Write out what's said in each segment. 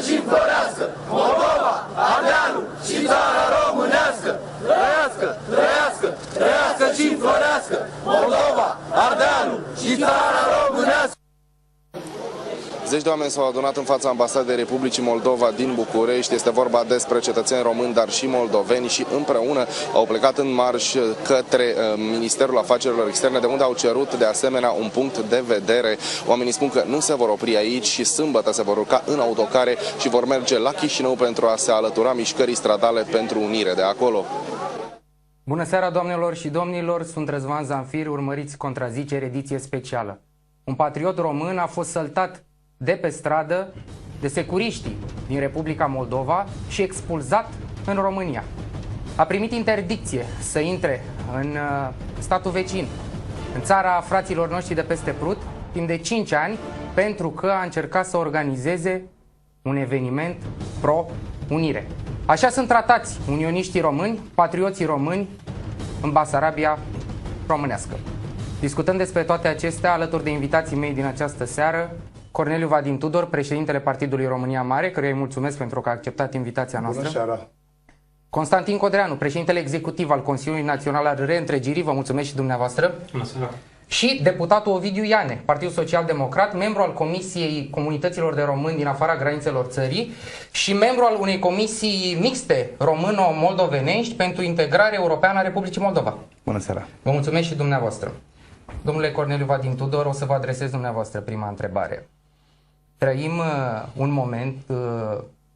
și înflorească Moldova, Ardealul și țara românească! Trăiască, trăiască, trăiască și înflorească Moldova, Ardealul și țara românească! Zeci de oameni s-au adunat în fața Ambasadei Republicii Moldova din București. Este vorba despre cetățeni români, dar și moldoveni, și împreună au plecat în marș către Ministerul Afacerilor Externe, de unde au cerut de asemenea un punct de vedere. Oamenii spun că nu se vor opri aici și sâmbătă se vor urca în autocare și vor merge la Chișinău pentru a se alătura mișcării stradale pentru unire de acolo. Bună seara, doamnelor și domnilor, sunt Răzvan Zanfir, urmăriți Contraziceri, ediție specială. Un patriot român a fost săltat de pe stradă de securiștii din Republica Moldova și expulzat în România. A primit interdicție să intre în statul vecin, în țara fraților noștri de peste Prut, timp de 5 ani, pentru că a încercat să organizeze un eveniment pro-unire. Așa sunt tratați unioniștii români, patrioții români în Basarabia românească. Discutăm despre toate acestea alături de invitații mei din această seară: Corneliu Vadim Tudor, președintele Partidului România Mare, căruia îi mulțumesc pentru că a acceptat invitația noastră. Bună seara! Constantin Codreanu, președintele executiv al Consiliului Național al Reîntregirii, vă mulțumesc și dumneavoastră. Bună seara! Și deputatul Ovidiu Iane, Partidul Social Democrat, membru al Comisiei Comunităților de Români din afara granițelor țării și membru al unei comisii mixte româno-moldovenești pentru integrare europeană a Republicii Moldova. Bună seara! Vă mulțumesc și dumneavoastră. Domnule Corneliu Vadim Tudor, o să vă adresez dumneavoastră prima întrebare. Trăim un moment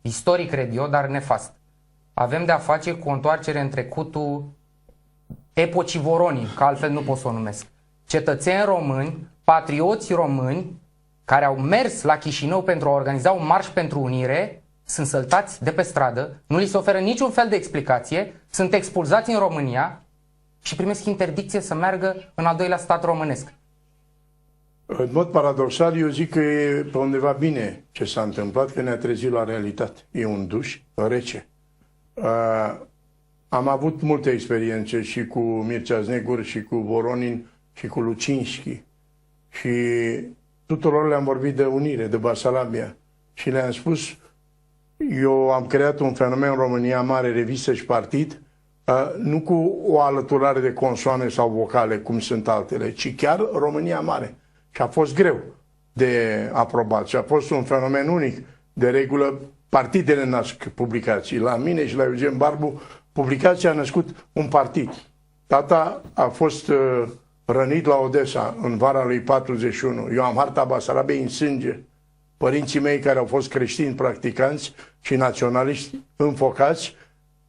istoric, cred eu, dar nefast. Avem de-a face cu o întoarcere în trecutul epocii Voronin, că altfel nu pot să o numesc. Cetățeni români, patrioți români, care au mers la Chișinău pentru a organiza un marș pentru unire, sunt săltați de pe stradă, nu li se oferă niciun fel de explicație, sunt expulzați în România și primesc interdicție să meargă în al doilea stat românesc. În mod paradoxal, eu zic că e pe undeva bine ce s-a întâmplat, că ne-a trezit la realitate. E un duș rece. Am avut multe experiențe și cu Mircea Znegur, și cu Voronin, și cu Lucinski. Și tuturor le-am vorbit de unire, de Basarabia. Și le-am spus, eu am creat un fenomen în România Mare, revistă și partid, nu cu o alăturare de consoane sau vocale, cum sunt altele, ci chiar România Mare. Și a fost greu de aprobat și a fost un fenomen unic. De regulă, partidele nasc publicații. La mine și la Eugen Barbu, publicația a născut un partid. Tata a fost rănit la Odessa în vara lui 41. Eu am harta Basarabiei în sânge. Părinții mei, care au fost creștini practicanți și naționaliști înfocați,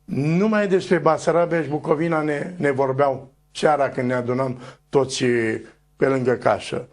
numai despre Basarabia și Bucovina ne vorbeau seara când ne adunam toți pe lângă casă.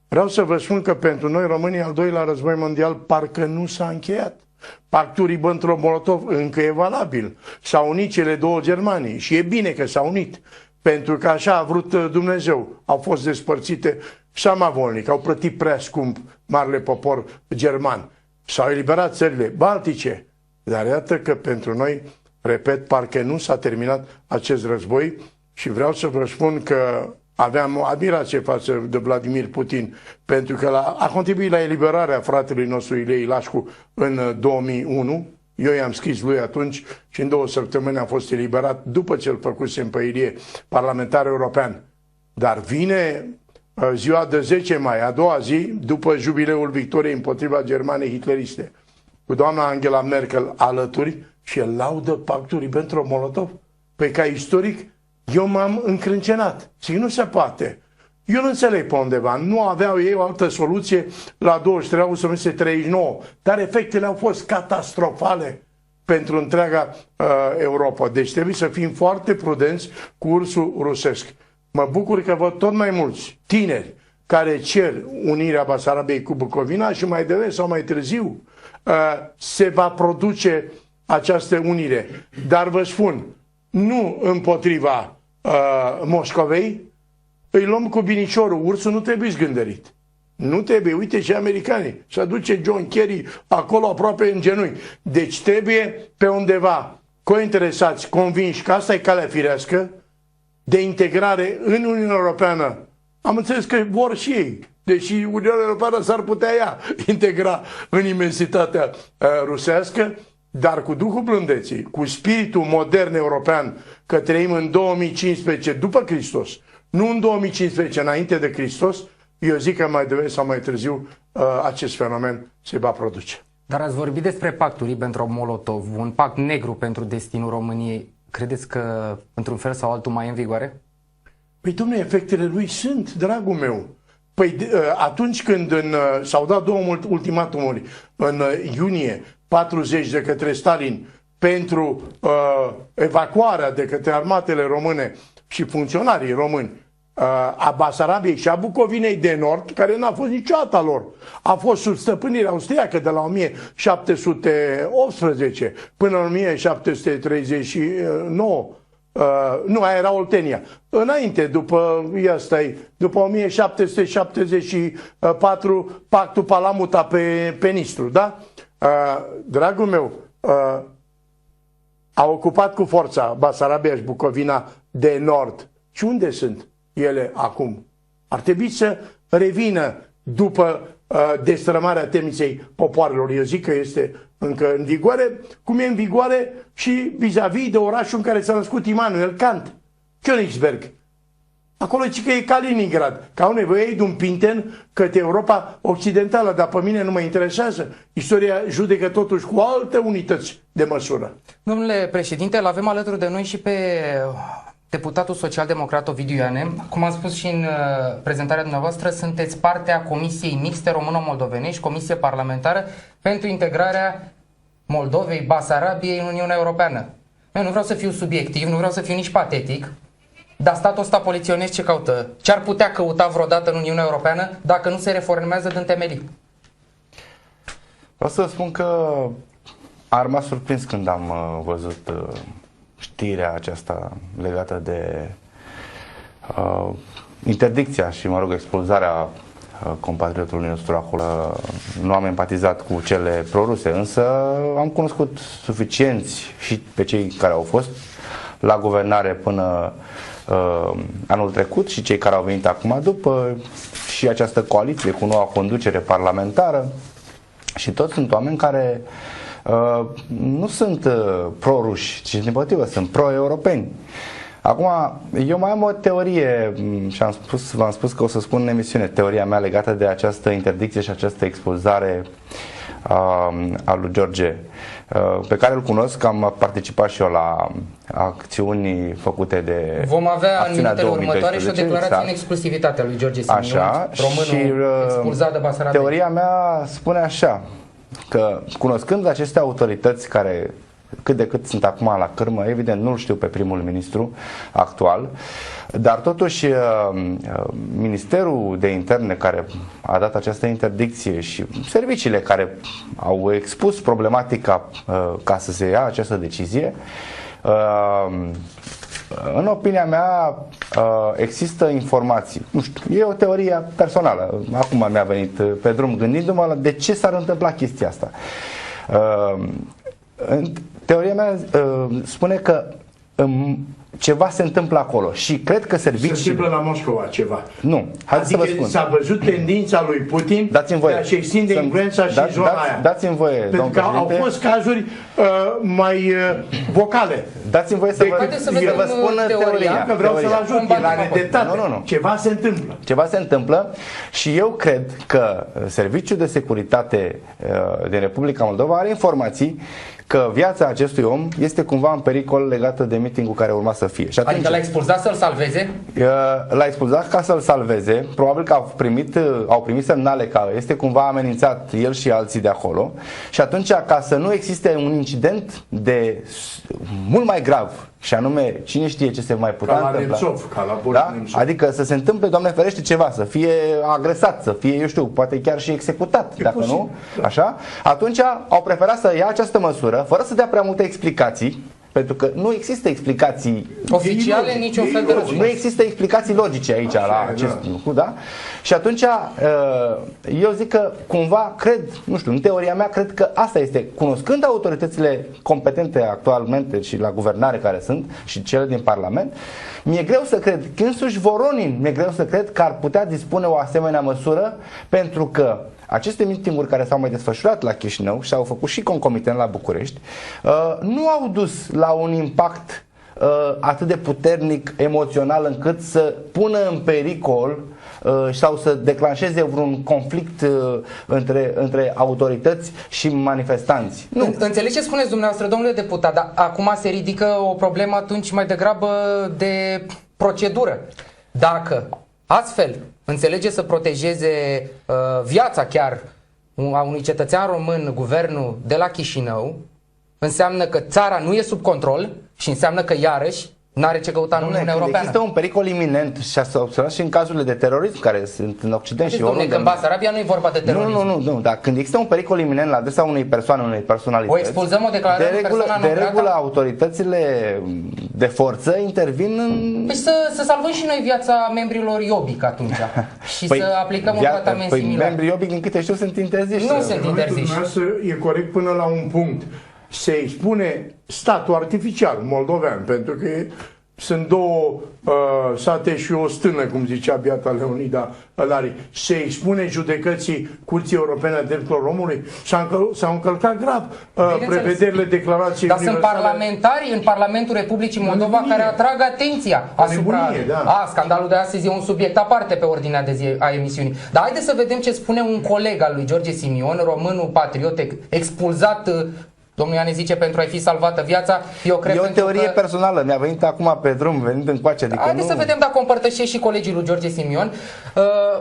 Vreau să vă spun că pentru noi, românii, al doilea război mondial parcă nu s-a încheiat. Pactul Ribbentrop-Molotov încă e valabil. S-au unit cele două Germanii și e bine că s-au unit, pentru că așa a vrut Dumnezeu. Au fost despărțite samavolnic, au plătit prea scump marele popor german. S-au eliberat țările baltice, dar iată că pentru noi, repet, parcă nu s-a terminat acest război și vreau să vă spun că aveam o admirație față de Vladimir Putin, pentru că a contribuit la eliberarea fratelui nostru Ilie Ilascu în 2001. Eu i-am scris lui atunci și în 2 săptămâni a fost eliberat după ce îl făcusem pe Ilie parlamentar european. Dar vine ziua de 10 mai, a doua zi, după jubileul victoriei împotriva Germaniei hitleriste, cu doamna Angela Merkel alături, și el laudă pactul Ribbentrop-Molotov. Păi ca istoric, eu m-am încrâncenat. Zic, nu se poate. Eu nu înțeleg pe undeva. Nu aveau ei o altă soluție la 23 august 1939, dar efectele au fost catastrofale pentru întreaga Europa. Deci trebuie să fim foarte prudenți cu ursul rusesc. Mă bucur că văd tot mai mulți tineri care cer unirea Basarabiei cu Bucovina și mai devreme sau mai târziu se va produce această unire. Dar vă spun, nu împotriva Moscovei, îi luăm cu binișorul. Ursul nu trebuie zgândărit. Nu trebuie. Uite și americanii. Se duce John Kerry acolo aproape în genunchi. Deci trebuie pe undeva cointeresați, convinși că asta e calea firească de integrare în Uniunea Europeană. Am înțeles că vor și ei. deși Uniunea Europeană s-ar putea ea integra în imensitatea rusească, dar cu duhul blândeții, cu spiritul modern european, că trăim în 2015 după Hristos, nu în 2015 înainte de Hristos, eu zic că mai devreme sau mai târziu acest fenomen se va produce. Dar ați vorbit despre pactul Ribbentrop-Molotov, un pact negru pentru destinul României. Credeți că, într-un fel sau altul, mai e în vigoare? Păi, dom'le, efectele lui sunt, dragul meu. Păi, atunci când s-au dat două ultimatumuri în iunie 40 de către Stalin pentru evacuarea de către armatele române și funcționarii români a Basarabiei și a Bucovinei de Nord, care n-a fost niciodată a lor, a fost sub stăpânire austriacă de la 1718 până în 1739. Nu, aia era Oltenia. Înainte, după 1774, pactul Palamuta pe Nistru, da? Dragul meu, a ocupat cu forța Basarabia și Bucovina de Nord. Și unde sunt ele acum? Ar trebui să revină după destrămarea temniței popoarelor. Eu zic că este încă în vigoare, cum e în vigoare și vis-a-vis de orașul în care s-a născut Immanuel Kant, Königsberg. Acolo zice că e Kaliningrad, că au nevoie de un pinten către Europa Occidentală, dar pe mine nu mă interesează. Istoria judecă totuși cu alte unități de măsură. Domnule președinte, îl avem alături de noi și pe deputatul social-democrat Ovidiu Iane. Cum am spus și în prezentarea dumneavoastră, sunteți partea Comisiei Mixte Româno-Moldovenești, Comisie Parlamentară pentru integrarea Moldovei, Basarabiei în Uniunea Europeană. Eu nu vreau să fiu subiectiv, nu vreau să fiu nici patetic, dar statul ăsta poliționesc ce caută? Ce ar putea căuta vreodată în Uniunea Europeană dacă nu se reformează din temelii? Vreau să spun că ar m-a surprins când am văzut știrea aceasta legată de interdicția și, mă rog, expulzarea compatriotului nostru acolo. Nu am empatizat cu cele proruse, însă am cunoscut suficienți și pe cei care au fost la guvernare până anul trecut și cei care au venit acum după și această coaliție cu noua conducere parlamentară și toți sunt oameni care nu sunt pro-ruși, ci dimpotrivă, sunt pro-europeni. Acum, eu mai am o teorie și v-am spus că o să spun în emisiune teoria mea legată de această interdicție și această expulzare a lui George, pe care îl cunosc, că am participat și eu la acțiuni făcute de Vom avea în minutele 2012, următoare și o declarație exact, în exclusivitate a lui George Simion, românul și, expulzat de Basarabia. Teoria mea spune așa, că cunoscând aceste autorități care cât de cât sunt acum la cârmă, evident nu-l știu pe primul ministru actual, dar totuși Ministerul de Interne care a dat această interdicție și serviciile care au expus problematica ca să se ia această decizie, în opinia mea există informații, nu știu, e o teorie personală, acum mi-a venit pe drum gândindu-mă la de ce s-ar întâmpla chestia asta. Teoria mea spune că ceva se întâmplă acolo și cred că serviciile... Se întâmplă la Moscova ceva. Nu, adică s-a văzut tendința lui Putin de a-și extinde influența și zona aia. Dați-mi voie, pentru că au fost cazuri mai vocale. Dați-mi voie să vă spun teoria. Că vreau să-l ajut, e la nedreptate. Nu. Ceva se întâmplă. Ceva se întâmplă și eu cred că Serviciul de Securitate din Republica Moldova are informații că viața acestui om este cumva în pericol legată de meeting-ul care urma să fie. Și atunci, adică l-a expulzat să-l salveze? L-a expulzat ca să-l salveze. Probabil că au primit semnale că este cumva amenințat el și alții de acolo. Și atunci, ca să nu existe un incident de mult mai grav, și anume, cine știe ce se mai putea întâmpla. Nemțov, ca la Boris Nemțov. Adică să se întâmple, Doamne ferește, ceva, să fie agresat, să fie, eu știu, poate chiar și executat, dacă nu, așa, atunci au preferat să ia această măsură, fără să dea prea multe explicații, Pentru că nu există explicații oficiale, niciun fel de răspuns. Nu există explicații logice aici la acest lucru, da? Și atunci eu zic că cumva cred, nu știu, în teoria mea cred că asta este, cunoscând autoritățile competente actualmente și la guvernare care sunt și cele din Parlament, mi-e greu să cred, însuși Voronin, mi-e greu să cred că ar putea dispune o asemenea măsură, pentru că aceste mitinguri care s-au mai desfășurat la Chișinău și s-au făcut și concomitent la București, nu au dus la un impact atât de puternic emoțional încât să pună în pericol sau să declanșeze vreun conflict între autorități și manifestanți. Nu. Înțeleg ce spuneți dumneavoastră, domnule deputat, dar acum se ridică o problemă atunci mai degrabă de procedură. Dacă astfel înțelege să protejeze viața chiar a unui cetățean român, guvernul de la Chișinău, înseamnă că țara nu e sub control și înseamnă că iarăși n-are ce căuta în Uniunea Europeană. Există un pericol iminent și s-a observat și în cazurile de terorism care sunt în Occident și oriunde. Că în Basarabia nu e vorba de terorism. Nu, dar când există un pericol iminent la adresa unei persoane, unei personalități, o expulzăm, o declarăm de regulă autoritățile de forță intervin în... Păi să salvăm și noi viața membrilor Iobic atunci și să aplicăm un tratament similar. Membrii Iobic, din câte știu, sunt interziși. Nu sunt interziși. E corect până la un punct. Se expune statul artificial moldovean, pentru că sunt două sate și o stână, cum zicea biata Leonida Lari. Se expune judecății Curții Europene a Drepturilor Omului. S-au încălcat grav prevederile declarației universale. Dar sunt parlamentari în Parlamentul Republicii Moldova care atrag atenția asupra... Scandalul de astăzi e un subiect aparte pe ordinea de zi a emisiunii. Dar haideți să vedem ce spune un coleg al lui George Simion, românul patriot expulzat. Domnul Iane zice pentru a-i fi salvată viața. Eu cred e o teorie personală, mi-a venit acum pe drum, venind încoace. Adică haideți să vedem dacă o împărtășește și colegii lui George Simion.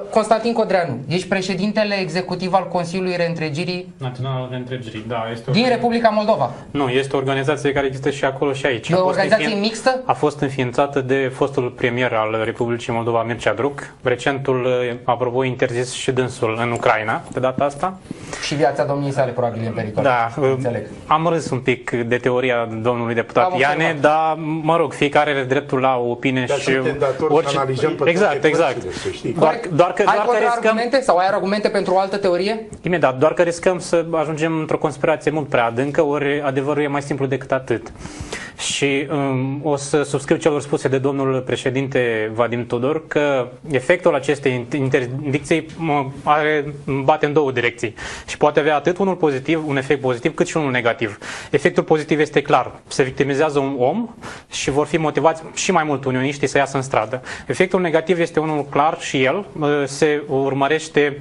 Constantin Codreanu, ești președintele executiv al Consiliului Reîntregirii Național al Reîntregirii, da. Din Republica Moldova. Nu, este o organizație care există și acolo și aici. E o organizație mixtă? A fost înființată de fostul premier al Republicii Moldova, Mircea Druc. Recentul, apropo, interzis și dânsul în Ucraina, de data asta. Și viața domniei sale probabil în pericol. Da, înțeleg. Am râs un pic de teoria domnului deputat Iane, dar mă rog, fiecare are dreptul la opinie dar și orice... Exact. Doar că argumente sau ai argumente pentru o altă teorie? Imediat, doar că riscăm să ajungem într-o conspirație mult prea adâncă, ori adevărul e mai simplu decât atât. Și o să subscriu celor spuse de domnul președinte Vadim Tudor că efectul acestei interdicții bate în două direcții și poate avea atât un efect pozitiv cât și unul negativ. Efectul pozitiv este clar, se victimizează un om și vor fi motivați și mai mult unioniștii să iasă în stradă. Efectul negativ este unul clar și el, se urmărește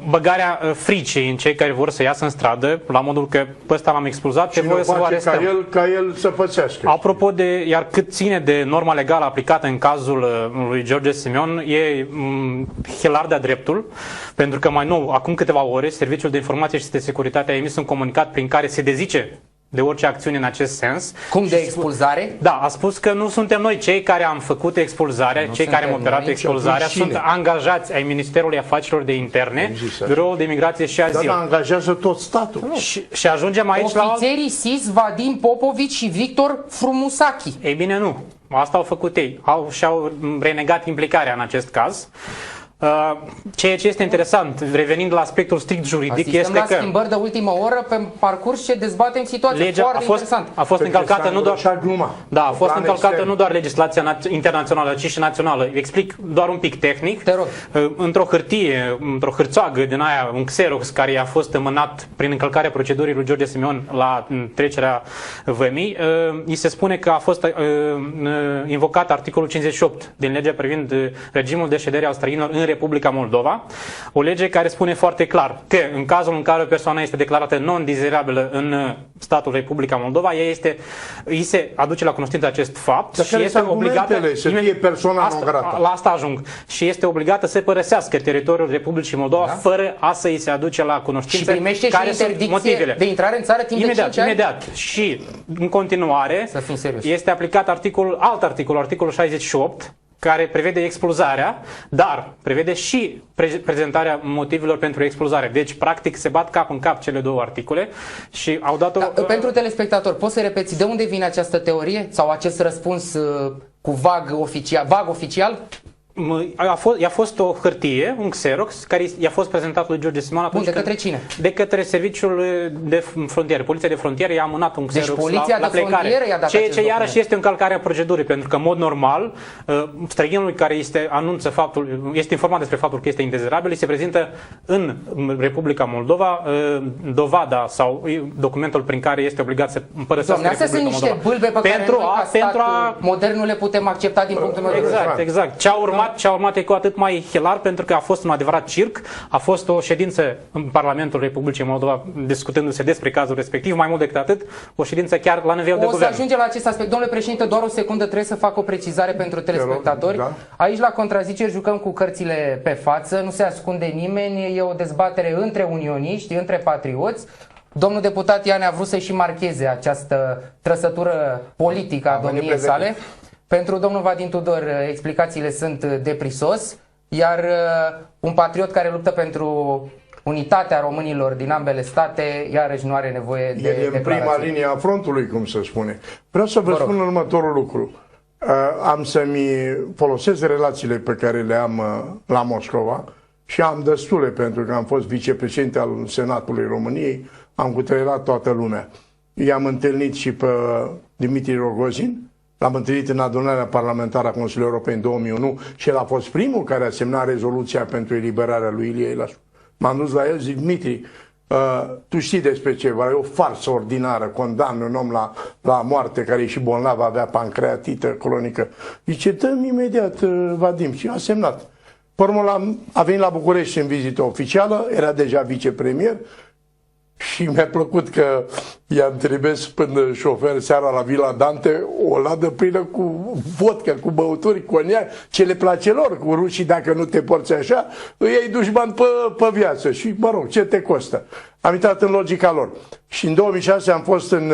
băgarea fricii în cei care vor să iasă în stradă, la modul că pe ăsta l-am expulzat, te voi să vă arestăm. Ca el să pățească. Apropo de, iar cât ține de norma legală aplicată în cazul lui George Simion, e hilar de-a dreptul, pentru că mai nou, acum câteva ore, Serviciul de Informație și de Securitate a emis un comunicat prin care se dezice de orice acțiune în acest sens. Cum de expulzare? Da, a spus că nu suntem noi cei care am făcut expulzarea, cei care am operat expulzarea, sunt angajați ai Ministerului Afacerilor de Interne, Biroul de Imigrație și Azil. Dar angajează tot statul. Și ajungem aici la... Ofițerii SIS, Vadim Popovici și Victor Frumusachi. Ei bine, nu. Asta au făcut ei. Și-au renegat implicarea în acest caz. Ceea ce este interesant, revenind la aspectul strict juridic, este că schimbări de ultimă oră pe parcurs ce dezbatem situația foarte interesant. A fost încălcată nu doar a fost încălcată nu doar legislația internațională, ci și națională. Explic doar un pic tehnic. Te rog. Într-o hârtie, într-o hârțoagă din aia, un Xerox care i-a fost mânat prin încălcarea procedurii lui George Simion la trecerea vămii, îi se spune că a fost invocat articolul 58 din legea privind regimul de ședere al străinilor în Republica Moldova, o lege care spune foarte clar că în cazul în care o persoană este declarată non-dizirabilă în statul Republica Moldova, îi se aduce la cunoștință acest fapt și este obligată să fie persoana non grata. La asta ajung. Și este obligată să părăsească teritoriul Republicii Moldova fără a să îi se aduce la cunoștință și primește care și sunt motivele de intrare în țară timp de 5 ani? Imediat. Și în continuare este aplicat articolul 68 care prevede expulzarea, dar prevede și prezentarea motivelor pentru expulzare. Deci, practic, se bat cap în cap cele două articole și au dat-o... Pentru telespectator, poți să repeți de unde vine această teorie sau acest răspuns cu vag oficial? I-a fost o hârtie, un Xerox, care i-a fost prezentat lui George Simon atunci. De către cine? De către Serviciul de Frontieră. Poliția de Frontieră i-a amânat un Xerox la plecare. Ceea ce iarăși este o încălcare a procedurii, pentru că, în mod normal, străinului care este informat despre faptul că este indezirabil, îi se prezintă în Republica Moldova dovada sau documentul prin care este obligat să părăsească Republica Moldova. Astea sunt niște bâlbe pe care noi ca stat modern nu le putem accepta din punctul meu de vedere. Exact. Ce a urmat e cu atât mai hilar, pentru că a fost un adevărat circ. A fost o ședință în Parlamentul Republicii Moldova discutându-se despre cazul respectiv, mai mult decât atât, o ședință chiar la nivel de guvern. O să ajungem la acest aspect. Domnule președinte, doar o secundă, trebuie să fac o precizare pentru telespectatori. Da. Aici la Contraziceri jucăm cu cărțile pe față, nu se ascunde nimeni, e o dezbatere între unioniști, între patrioți. Domnul deputat Iane a vrut să și marcheze această trăsătură politică a domniei sale. Pentru domnul Vadim Tudor, explicațiile sunt de prisos, iar un patriot care luptă pentru unitatea românilor din ambele state, iarăși nu are nevoie de declarații. E în prima linie a frontului, cum se spune. Vreau să vă spun următorul lucru. Am să-mi folosesc relațiile pe care le am la Moscova și am destule, pentru că am fost vicepreședinte al Senatului României, am cutreierat toată lumea. I-am întâlnit și pe Dimitri Rogozin, l-am întâlnit în adunarea parlamentară a Consiliului European în 2001 și el a fost primul care a semnat rezoluția pentru eliberarea lui Ilie Ilascu. M-am dus la el, zic, Dimitri, tu știi despre ceva, e o farsă ordinară, condamn un om la moarte care e și bolnav, avea pancreatită cronică. Zice, dă-mi imediat, Vadim, și a semnat. Pe urmă a venit la București în vizită oficială, era deja vicepremier, și mi-a plăcut că i-am trimis până șofer seara la Vila Dante o ladă plină cu vodka, cu băuturi, coniac, ce le place lor, cu rușii, dacă nu te porți așa, îi iei dușman pe viață și, mă rog, ce te costă? Am intrat în logica lor. Și în 2006 am fost în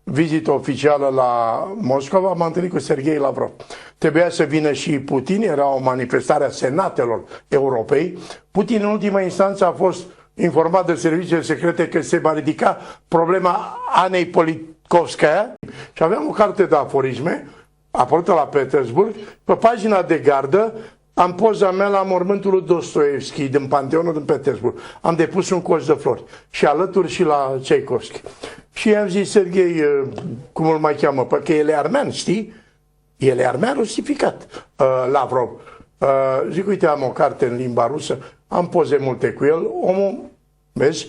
vizită oficială la Moscova, m-am întâlnit cu Serghei Lavrov. Trebuia să vină și Putin, era o manifestare a senatelor europei. Putin, în ultima instanță, a fost informat de serviciile secrete că se va ridica problema Anei Politkovskaya și aveam o carte de aforisme apărută la Petersburg. Pe pagina de gardă am poza mea la mormântul lui Dostoevski din Panteonul din Petersburg. Am depus un coș de flori și alături și la Tchaikovsky. Și i-am zis, Serghei, cum îl mai cheamă, că el e armean, știi? El e armean rusificat, Lavrov. Zic, uite, am o carte în limba rusă, am poze multe cu el, omul, vezi,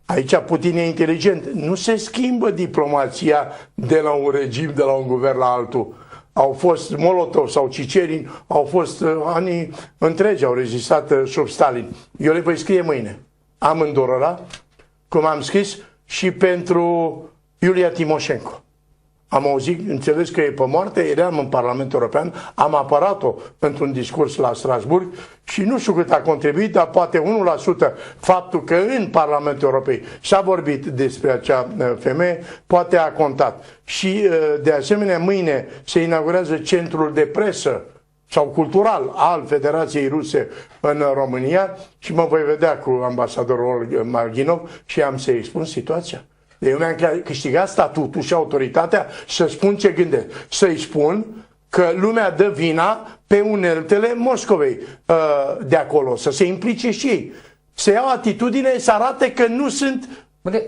aici Putin e inteligent, nu se schimbă diplomația de la un regim, de la un guvern la altul. Au fost Molotov sau Cicerin, au fost ani întregi, au rezistat sub Stalin. Eu le voi scrie mâine. Am îndurărat, cum am scris, și pentru Iulia Timoșenko. Am auzit, înțeles că e pe moarte, eram în Parlamentul European, am apărat-o pentru un discurs la Strasburg și nu știu cât a contribuit, dar poate 1% faptul că în Parlamentul European s-a vorbit despre acea femeie, poate a contat. Și de asemenea mâine se inaugurează centrul de presă sau cultural al Federației Ruse în România și mă voi vedea cu ambasadorul Marginov și am să-i expun situația. Eu mi-am câștigat statutul și autoritatea să spun ce gândesc. Să-i spun că lumea dă vina pe uneltele Moscovei de acolo, să se implice și ei. Să iau atitudine, să arate că nu sunt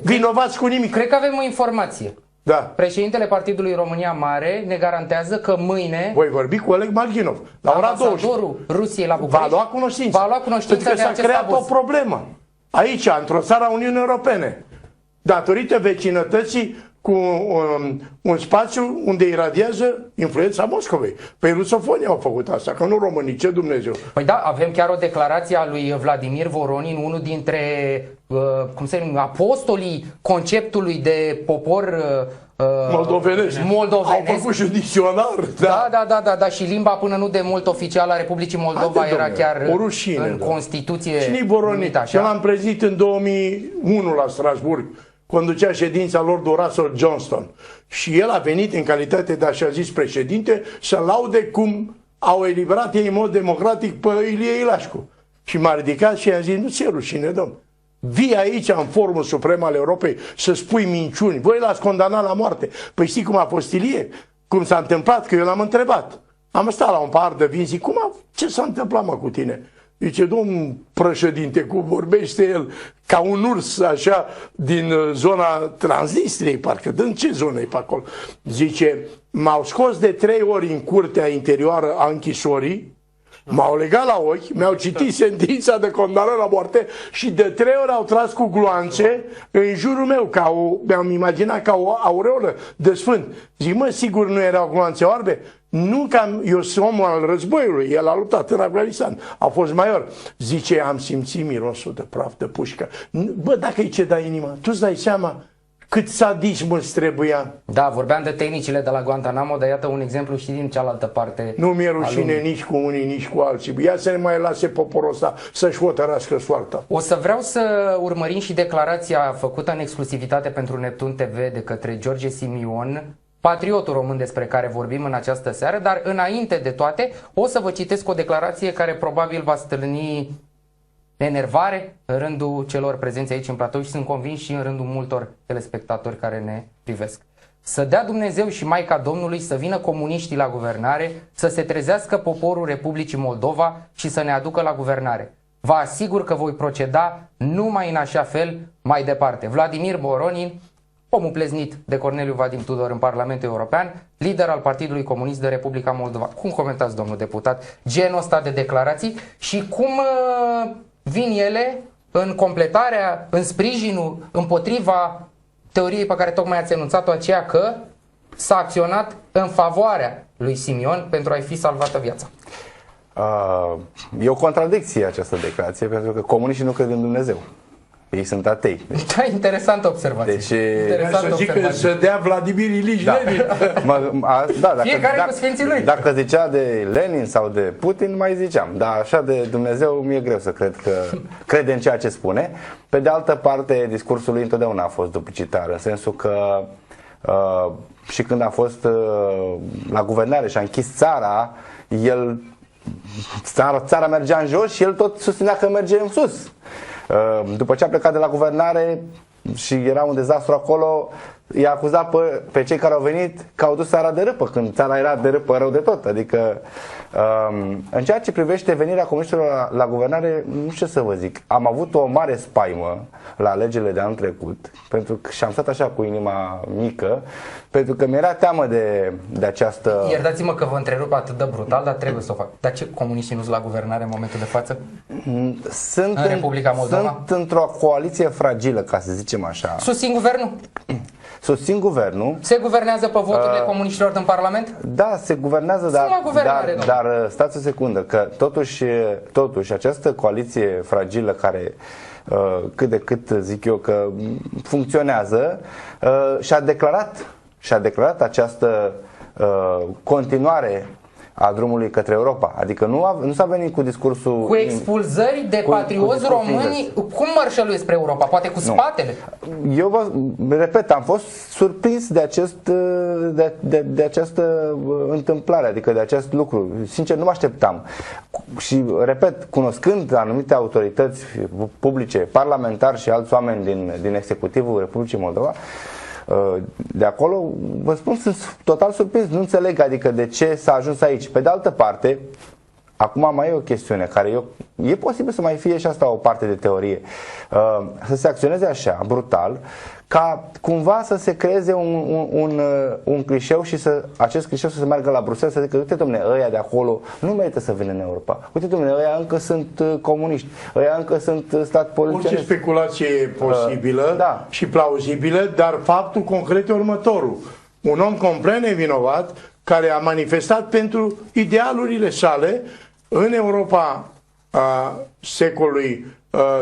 vinovați cu nimic. Cred că avem o informație. Da. Președintele Partidului România Mare ne garantează că mâine voi vorbi cu Oleg Marginov la ora 20. Ambasadorul Rusiei la București va lua cunoștință. Va lua cunoștință pentru că s-a creat o problemă aici, într-o țară a Uniunii Europene, datorită vecinătății cu un spațiu unde iradiază influența Moscovei. Păi rusofonii au făcut asta, că nu românii, ce Dumnezeu. Păi da, avem chiar o declarație a lui Vladimir Voronin, unul dintre apostolii conceptului de popor moldovenesc. Au făcut și un dicționar. Da, și limba până nu de mult oficială a Republicii Moldova era chiar o rușine, în Constituție. Cine-i Voronin? Eu l-am prezit în 2001 la Strasburg, conducea ședința lor Russell Johnston. Și el a venit în calitate de așa zis președinte să laude cum au eliberat ei în mod democratic pe Ilie Ilașcu. Și m-a ridicat și i-am zis, nu ți-e rușine, domn. Vii aici în Forumul Suprem al Europei să spui minciuni. Voi l-ați condamnat la moarte. Păi știi cum a fost Ilie? Cum s-a întâmplat? Că eu l-am întrebat. Am stat la un pahar de vin, zic, ce s-a întâmplat, mă, cu tine? Zice, domnul președinte, cum vorbește el ca un urs, așa, din zona Transnistriei, parcă, din ce zonă e pe acolo? Zice, m-au scos de 3 ori în curtea interioară a închisorii, m-au legat la ochi, mi-au citit sentința de condamnare la moarte și de 3 ori au tras cu gloanțe în jurul meu, mi-am imaginat ca o aureolă de sfânt. Zic, mă, sigur nu erau gloanțe oarbe? Nu că eu sunt omul al războiului, el a luptat în Afganistan, a fost major. Zice, am simțit mirosul de praf de pușcă. Bă, dacă îi ceda inima, tu îți dai seama cât sadism îți trebuia. Da, vorbeam de tehnicile de la Guantanamo, dar iată un exemplu și din cealaltă parte. Nu mi-e rușine nici cu unii, nici cu alții. Ia să ne mai lase poporul ăsta să-și hotărască soarta. O să vreau să urmărim și declarația făcută în exclusivitate pentru Neptun TV de către George Simion, patriotul român despre care vorbim în această seară, dar înainte de toate o să vă citesc o declarație care probabil va stârni enervare în rândul celor prezenți aici în platou și sunt convins și în rândul multor telespectatori care ne privesc. Să dea Dumnezeu și Maica Domnului să vină comuniștii la guvernare, să se trezească poporul Republicii Moldova și să ne aducă la guvernare. Vă asigur că voi proceda numai în așa fel mai departe. Vladimir Voronin, omul pleznit de Corneliu Vadim Tudor în Parlamentul European, lider al Partidului Comunist de Republica Moldova. Cum comentați, domnul deputat, genul ăsta de declarații și cum vin ele în completarea, în sprijinul, împotriva teoriei pe care tocmai ați enunțat-o, aceea că s-a acționat în favoarea lui Simion pentru a-i fi salvată viața? E o contradicție această declarație, pentru că comuniștii nu cred în Dumnezeu. Ei sunt atei. Da, interesantă observație. Deci, să zic că să dea Vladimir Ilici Lenin. Fiecare cu sfinții lui. Dacă zicea de Lenin sau de Putin, mai ziceam. Dar așa de Dumnezeu mi-e greu să cred că crede în ceea ce spune. Pe de altă parte, discursul lui întotdeauna a fost duplicitar, în sensul că și când a fost la guvernare și a închis țara, țara mergea în jos și el tot susținea că merge în sus. După ce a plecat de la guvernare și era un dezastru acolo, i-a acuzat pe cei care au venit că au dus țara de râpă, când țara era de râpă rău de tot. Adică, în ceea ce privește venirea comuniștilor la guvernare, nu știu ce să vă zic, am avut o mare spaimă la alegerile de anul trecut, pentru că și-am stat așa cu inima mică, pentru că mi-era teamă de această... Iertați-mă că vă întrerup atât de brutal, dar trebuie să o fac. Dar ce comuniștii nu sunt la guvernare în momentul de față? Sunt în Republica Moldova? Sunt într-o coaliție fragilă, ca să zicem așa. Susțin guvernul? Susțin guvernul. Se guvernează pe voturile comuniștilor din Parlament? Da, se guvernează, dar stați o secundă, că totuși această coaliție fragilă care cât de cât zic eu că funcționează, și-a declarat această continuare a drumului către Europa. Adică nu s-a venit cu discursul... Cu expulzări de patrioți români, cum mărșăluiesc spre Europa? Poate cu spatele? Eu vă repet, am fost surprins de această întâmplare, adică de acest lucru. Sincer, nu mă așteptam. Și, repet, cunoscând anumite autorități publice, parlamentari și alți oameni din executivul Republicii Moldova, de acolo, vă spun, sunt total surprins, nu înțeleg adică de ce s-a ajuns aici. Pe de altă parte, acum mai e o chestiune care e posibil să mai fie și asta o parte de teorie, să se acționeze așa, brutal, ca cumva să se creeze un clișeu și acest clișeu să se meargă la Bruxelles, să zică, uite dom'le, ăia de acolo nu merită să vină în Europa. Uite dom'le, ăia încă sunt comuniști, ăia încă sunt stat polițienesc. Orice speculație e posibilă și plauzibilă, dar faptul concret e următorul. Un om complet nevinovat care a manifestat pentru idealurile sale în Europa a secolului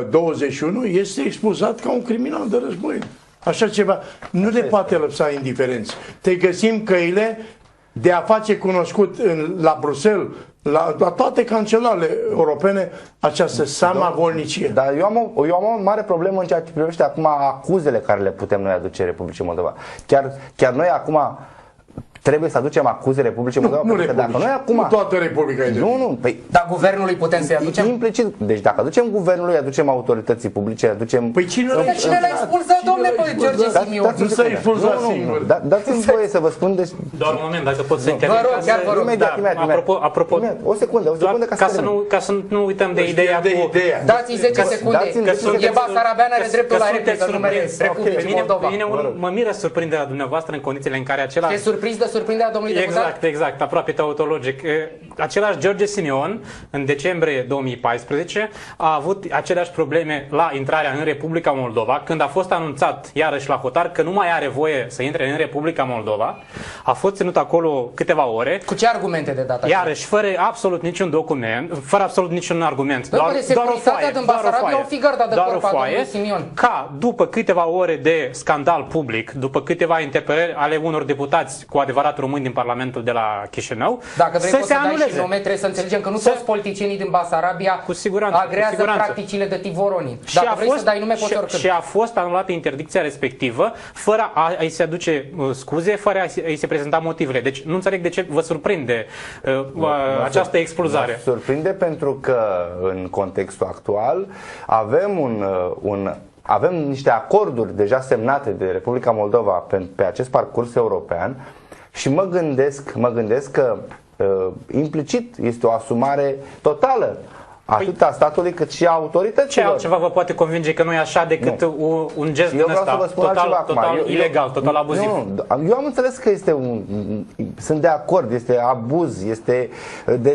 21 este expulzat ca un criminal de război. Așa ceva nu le poate lăsa indiferenți. Te găsim căile de a face cunoscut la Bruxelles, la toate cancelarele europene, această samavolnicie. Dar eu am o mare problemă în ceea ce privește acum acuzele care le putem noi aduce Republicii Moldova. Chiar noi acum, trebuie să aducem acuze Republicii Moldova? Nu, Pentru că dacă noi acum... nu toată Republica e de vină. Nu, păi... Dar guvernului putem să-i aducem? Implicit. Deci dacă aducem guvernului, aducem autorității publice, aducem... Păi cine Cine l-a expulzat, domnule, pe George Simion? Nu s-a expulzat singur. Dați-mi voie să vă spun... Deci... Doar un moment, dacă pot să intervin. Vă rog, chiar vă rog. Imediat. Apropo, O secundă ca să nu uităm de ideea cu... Dați-i 10 secunde. dați-mi E Basarabean, are dreptul la replică, numele Republicii Moldova. Pe mine mă miră surprinderea dumneavoastră în condițiile în care același... Te surprins de surprinderea domnului deputat? Exact, aproape tautologic. Același George Simion, în decembrie 2014, a avut aceleași probleme la intrarea în Republica Moldova, când a fost anunțat, iarăși la hotar, că nu mai are voie să intre în Republica Moldova. A fost ținut acolo câteva ore. Cu ce argumente de data? Iarăși, fără absolut niciun document, fără absolut niciun argument. Doar securitatea din Basarabia o fi garda de corp a domnului Simion. Ca, după câteva ore de scandal public, după câteva interpelări ale unor deputați cu adevărat români din Parlamentul de la Chișinău, dacă vrei să poți se să dai anuleze. și nume, trebuie să înțelegem că nu toți politicienii din Basarabia agrează practicile de tip Voronin. Dacă vrei să dai nume, poți oricând. Și a fost anulată interdicția respectivă, fără a-i se aduce scuze, fără a-i se prezenta motivele. Deci nu înțeleg de ce vă surprinde această expulzare. Mă surprinde pentru că în contextul actual avem niște acorduri deja semnate de Republica Moldova pe acest parcurs european și mă gândesc că implicit este o asumare totală atât a statului cât și a autorităților. Ce altceva vă poate convinge că nu e așa decât un gest din ăsta total ilegal, total abuziv? Eu am înțeles că sunt de acord, este abuz, este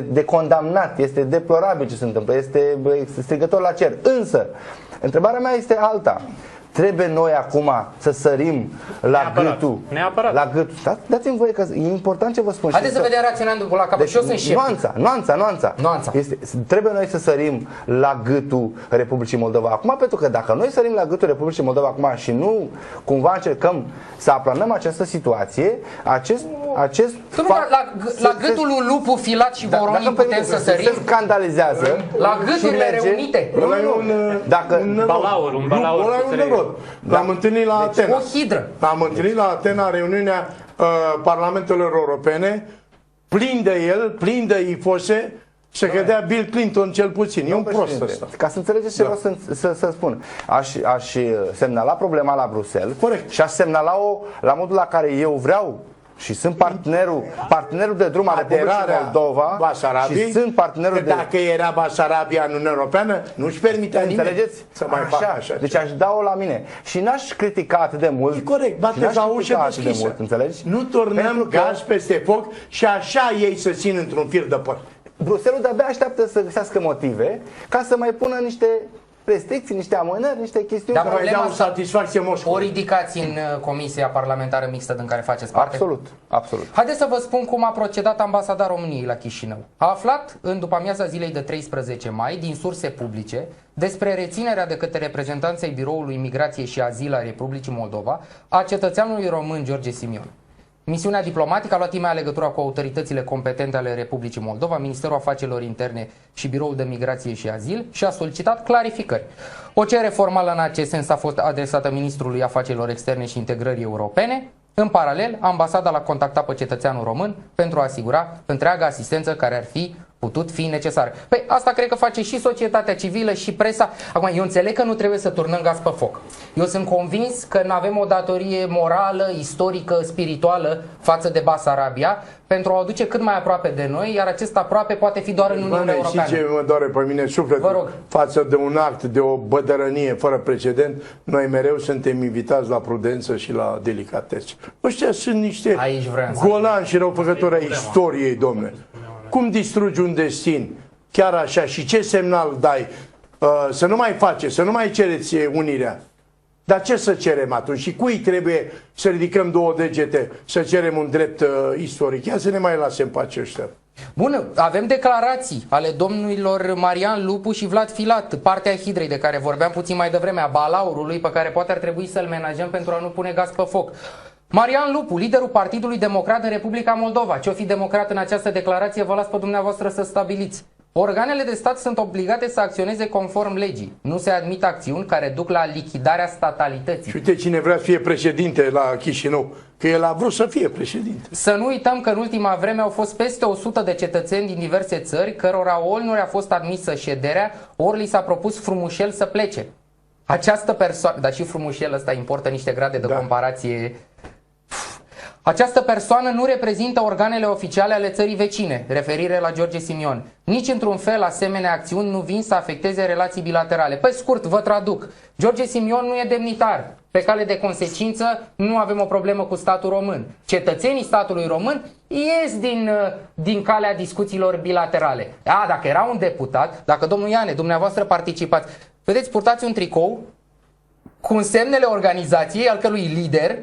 de condamnat, este deplorabil ce se întâmplă, este strigător la cer. Însă, întrebarea mea este alta. Trebuie noi acum să sărim la gâtul. La gâtul. Dați-mi voie că e important ce vă spun. Haideți să vedem raționându-vă la capăt. Deci, și eu sunt sceptic. Nuanța. Trebuie noi să sărim la gâtul Republicii Moldova acum, pentru că dacă noi sărim la gâtul Republicii Moldova acum și nu cumva încercăm să aplanăm această situație, la gâtul lui Lupu, Filat și Voronin putem să sărim? Se scandalizează. La gâturile reunite. Un balaur. L-am întâlnit la Atena. O hidră. L-am întâlnit la Atena, reuniunea Parlamentelor Europene, plin de el, plin de ifose, se cădea Bill Clinton cel puțin. E un prost ăsta. Ca să înțelegeți ce vreau să spun. Aș semnala problema la Bruxelles. Corect. Și aș semnala-o la modul la care eu vreau și sunt partenerul de drum al Republicii Moldova și sunt partenerul de... Dacă era Basarabia în Uniunea Europeană, nu-și permitea nimeni să mai facă așa. Deci aș da-o la mine. Și n-aș critica atât de mult. E corect, bateți la ușă deschisă. Nu turnăm gaz peste foc și așa ei se țin într-un fir de păr. Bruxelles de-abia așteaptă să găsească motive ca să mai pună niște restricții, niște amânări, niște chestiuni care mai dau satisfacție Moscova. O ridicați în Comisia Parlamentară Mixtă din care faceți parte? Absolut. Haideți să vă spun cum a procedat ambasada României la Chișinău. A aflat în după amiaza zilei de 13 mai, din surse publice, despre reținerea de către reprezentanții Biroului Imigrației și Azil a Republicii Moldova a cetățeanului român George Simion. Misiunea diplomatică a luat imediat legătura cu autoritățile competente ale Republicii Moldova, Ministerul Afacerilor Interne și Biroul de Migrație și Azil și a solicitat clarificări. O cerere formală în acest sens a fost adresată Ministrului Afacerilor Externe și Integrării Europene. În paralel, ambasada l-a contactat pe cetățeanul român pentru a asigura întreaga asistență care ar fi putut fi necesară. Păi asta cred că face și societatea civilă și presa. Acum, eu înțeleg că nu trebuie să turnăm gaz pe foc. Eu sunt convins că nu avem o datorie morală, istorică, spirituală față de Basarabia pentru a o aduce cât mai aproape de noi, iar acest aproape poate fi doar în Uniunea Europeană. Și ce mă doare pe mine sufletul față de un act de o bădărănie fără precedent, noi mereu suntem invitați la prudență și la delicatețe. Ăștia sunt niște golani și răufăcători ai istoriei, domne. Cum distrugi un destin? Chiar așa. Și ce semnal dai? Să nu mai faceți, să nu mai cereți unirea. Dar ce să cerem atunci? Și cui trebuie să ridicăm două degete, să cerem un drept istoric? Ia să ne mai lasem pe aceștia. Bun, avem declarații ale domnilor Marian Lupu și Vlad Filat, partea hidrei de care vorbeam puțin mai devreme, a balaurului pe care poate ar trebui să-l menajăm pentru a nu pune gaz pe foc. Marian Lupu, liderul Partidului Democrat în Republica Moldova. Ce-o fi democrat în această declarație, vă las pe dumneavoastră să stabiliți. Organele de stat sunt obligate să acționeze conform legii. Nu se admit acțiuni care duc la lichidarea statalității. Și uite cine vrea să fie președinte la Chișinău, că el a vrut să fie președinte. Să nu uităm că în ultima vreme au fost peste 100 de cetățeni din diverse țări cărora ori nu le-a fost admisă șederea, ori li s-a propus frumușel să plece. Această persoană, dar și frumușel ăsta importă niște grade de comparație. Această persoană nu reprezintă organele oficiale ale țării vecine, referire la George Simion. Nici într-un fel asemenea acțiuni nu vin să afecteze relații bilaterale. Pe scurt, vă traduc. George Simion nu e demnitar. Pe cale de consecință, nu avem o problemă cu statul român. Cetățenii statului român ies din calea discuțiilor bilaterale. Dacă era un deputat, dacă domnul Iane, dumneavoastră participați, vedeți, purtați un tricou cu semnele organizației al cărui lider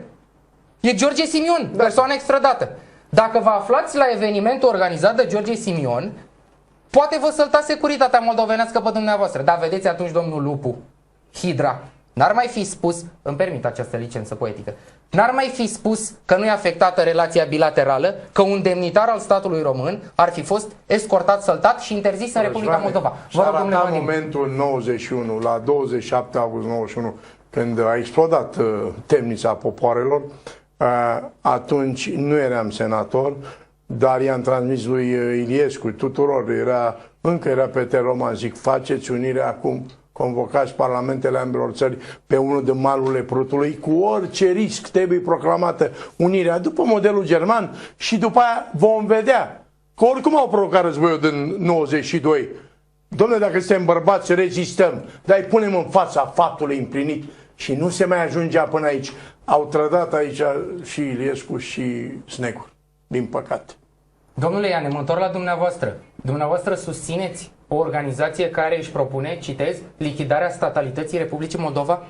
e George Simion, persoană extradată. Dacă vă aflați la evenimentul organizat de George Simion, poate vă sălta securitatea moldovenească pe dumneavoastră. Dar vedeți atunci, domnul Lupu, Hidra, n-ar mai fi spus, îmi permit această licență poetică, n-ar mai fi spus că nu e afectată relația bilaterală, că un demnitar al statului român ar fi fost escortat, săltat și interzis în Republica Moldova. Vă rog, domnule Vadim. Momentul 91, la 27 august 91, când a explodat temnița popoarelor, atunci nu eram senator, dar i-am transmis lui Iliescu, tuturor, încă era pe teroman, zic, faceți unirea acum, convocați parlamentele ambelor țări pe unul de malurile Prutului, cu orice risc trebuie proclamată unirea după modelul german și după aia vom vedea că oricum au provocat războiul din 92. Dom'le, dacă suntem bărbați, rezistăm, dar îi punem în fața faptului împlinit și nu se mai ajungea până aici. Au trădat aici și Iliescu și Snecur, din păcate. Domnule Iane, mă întorc la dumneavoastră. Dumneavoastră susțineți o organizație care își propune, citez, lichidarea statalității Republicii Moldova?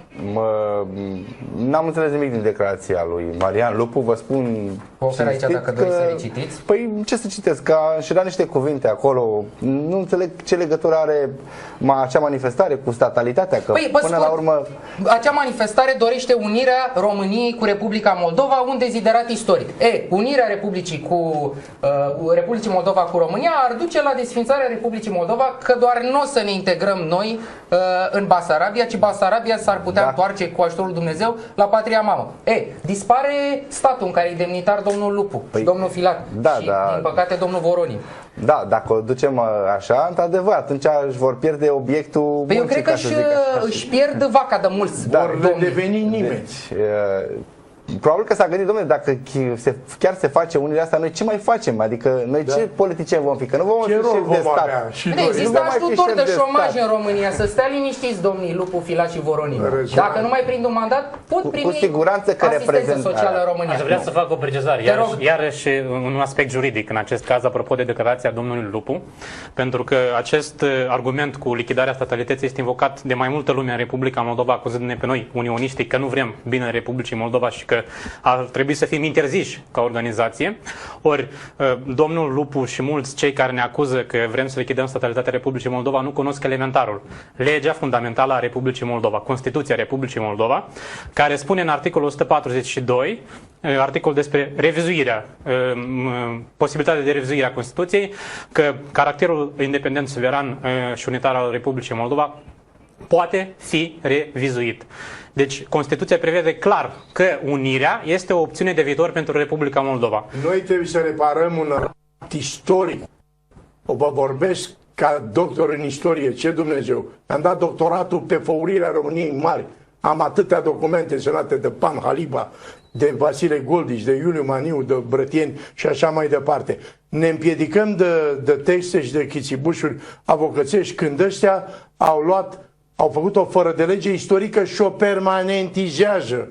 N-am înțeles nimic din declarația lui Marian Lupu, vă spun. Ofer aici dacă doriți să le citiți. Păi ce să citesc, că și era niște cuvinte acolo, nu înțeleg ce legătură are acea manifestare cu statalitatea, că până la urmă... Acea manifestare dorește unirea României cu Republica Moldova, un deziderat istoric. Unirea Republicii Moldova cu România ar duce la desfințarea Republicii Moldova, că doar nu o să ne integrăm noi în Basarabia, ci Basarabia s-ar putea întoarce cu ajutorul Dumnezeu la patria mamă. Dispare statul în care e demnitar domnul Lupu, domnul Filat și, din păcate, domnul Voronin. Da, dacă o ducem așa, într-adevăr, atunci își vor pierde obiectul. Eu cred că își pierd vaca de mulți. Vor deveni nimeni. Probabil că s-a gândit, domnule, dacă chiar se face unirea asta, noi ce mai facem? Adică noi ce politicieni vom fi? Că nu vom fi șef de stat. Există ajutor de șomaj în România, să stea liniștiți domnii Lupu, Filat și Voronin. Dacă nu mai prind un mandat, pot primi asistență socială în România. Aș vrea să fac o precizare, iarăși un aspect juridic în acest caz, apropo de declarația domnului Lupu, pentru că acest argument cu lichidarea statalității este invocat de mai multă lume în Republica Moldova, acuzându-ne pe noi, unioniștii, că nu vrem bine Republicii Moldova și că ar trebui să fim interziși ca organizație. Ori domnul Lupu și mulți cei care ne acuză că vrem să lichidăm statalitatea Republicii Moldova nu cunosc elementarul. Legea fundamentală a Republicii Moldova, Constituția Republicii Moldova, care spune în articolul 142, articol despre revizuirea, posibilitatea de revizuire a Constituției, că caracterul independent, suveran și unitar al Republicii Moldova poate fi revizuit. Deci Constituția prevede clar că unirea este o opțiune de viitor pentru Republica Moldova. Noi trebuie să reparăm un act istoric. Vă vorbesc ca doctor în istorie, ce Dumnezeu. Am dat doctoratul pe făurirea României mari. Am atâtea documente semnate de Pan Haliba, de Vasile Goldici, de Iuliu Maniu, de Brătieni și așa mai departe. Ne împiedicăm de texte și de chițibușuri avocățești când ăștia au făcut o fără de lege istorică și o permanentizează.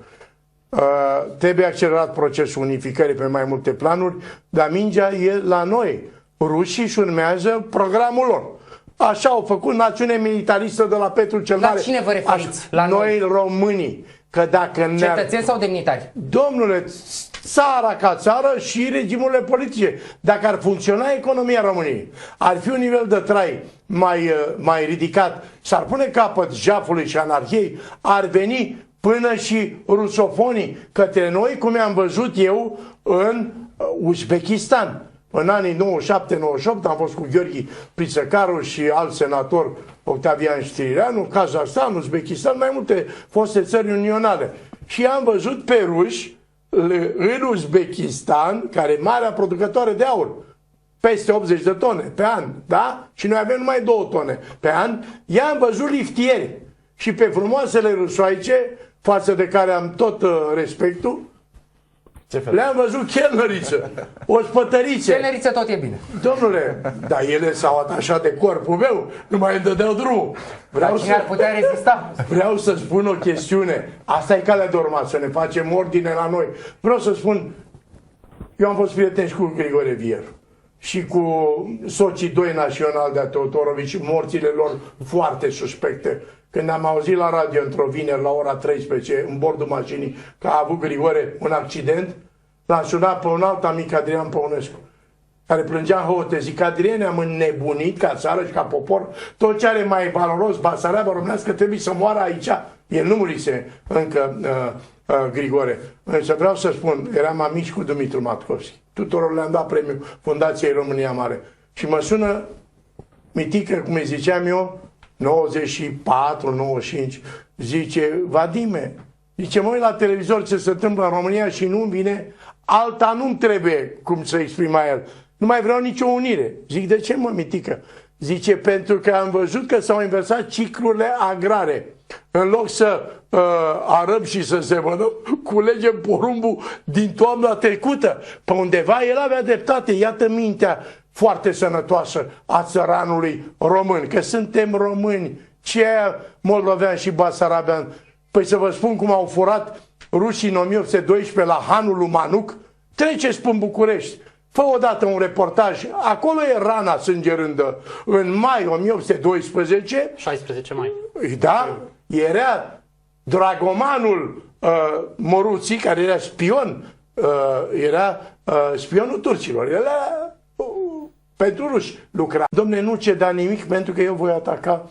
Trebuie accelerat procesul unificării pe mai multe planuri, dar mingea e la noi. Rușii își urmează programul lor. Așa au făcut națiune militaristă de la Petru cel Mare. La cine vă referiți? La noi românii. Că dacă cetățeni sau demnitari? Domnule, țara ca țară și regimurile politice. Dacă ar funcționa economia României, ar fi un nivel de trai mai ridicat, s-ar pune capăt jafului și anarhiei, ar veni până și rusofonii către noi, cum am văzut eu în Uzbekistan. În anii 97-98 am fost cu Gheorghe Prițăcaru și alt senator Octavian Știrireanu, Kazahstan, Uzbekistan, mai multe foste țări unionale. Și am văzut pe ruși în Uzbekistan, care e marea producătoare de aur, peste 80 de tone pe an, da? Și noi avem numai 2 tone pe an. I-am văzut liftieri și pe frumoasele rusoaice, față de care am tot respectul, le-am văzut chelnăriță, ospătărițe. Chelnăriță tot e bine. Domnule, dar ele s-au atașat de corpul meu, nu mai îmi dădeau drumul. Cine ar putea rezista? Vreau să spun o chestiune. Asta e calea de urmat, să ne facem ordine la noi. Vreau să spun, eu am fost prieten și cu Grigore Vieru și cu soții 2 naționali de Teodorovici, morțile lor foarte suspecte. Când am auzit la radio într-o vineri la ora 13, în bordul mașinii, că a avut Grigore un accident, l-am sunat pe un alt amic, Adrian Păunescu, care plângea în hote. Zic, Adrian, ne-am înnebunit ca țară și ca popor. Tot ce are mai valoros, Basarabia românească, trebuie să moară aici. El nu murise încă Grigore. Însă vreau să spun, eram amici cu Dumitru Matkovski. Tuturor le-am dat premiul Fundației România Mare. Și mă sună mitică, cum îi ziceam eu, 94, 95, zice, Vadime, zice, mă uit la televizor ce se întâmplă în România și nu-mi vine, alta nu-mi trebuie, cum să exprima el. Nu mai vreau nicio unire. Zic, de ce, mă, mitică? Zice, pentru că am văzut că s-au inversat ciclurile agrare. În loc să arăm și să semănăm, culegem porumbul din toamna trecută. Pe undeva el avea dreptate. Iată mintea foarte sănătoasă a țăranului român. Că suntem români. Ce aia moldovean și basarabean? Păi să vă spun cum au furat rușii în 1812 la hanul lui Manuc. Treceți până în București. Fă odată un reportaj. Acolo e rana sângerândă. În mai 1812... 16 mai. Da? Era dragomanul Moruții, care era spion, era spionul turcilor. Era pentru ruși lucra. Dom'le, nu ceda nimic pentru că eu voi ataca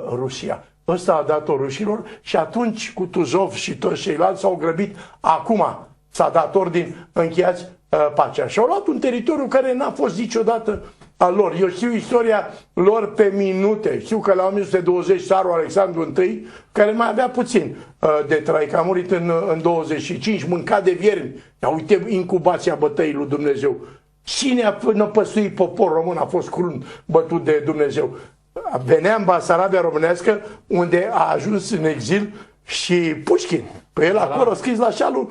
Rusia. Ăsta a dat-o rușilor și atunci Kutuzov și toți ceilalți s-au grăbit. Acum s-a dat ordin, încheiați pacea. Și au luat un teritoriu care n-a fost niciodată al lor. Eu știu istoria lor pe minute. Știu că la 1920 țarul Alexandru I, care mai avea puțin de trai, că a murit în 25, mânca de viermi. Ia uite incubația bătăii lui Dumnezeu. Cine a năpăstuit popor român a fost crunt bătut de Dumnezeu. Venea în Basarabia românească, unde a ajuns în exil și Pușkin. Pe el acolo scris la șalul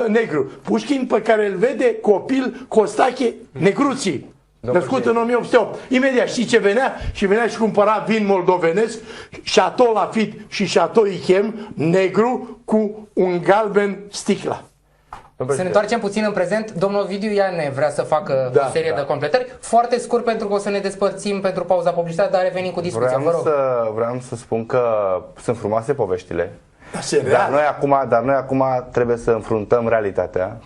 negru. Pușkin, pe care îl vede copil Costache Negruții. Născut în 1808. Imediat știi ce venea? Și venea și cumpăra vin moldovenesc, Chateau Lafite și Chateau Yquem, negru, cu un galben sticla. Să ne întoarcem puțin în prezent. Domnul Ovidiu Iane vrea să facă o serie de completări. Foarte scurt, pentru că o să ne despărțim pentru pauza publicitară, dar revenim cu discuția. Vreau să spun că sunt frumoase poveștile. Dar noi acum trebuie să înfruntăm realitatea.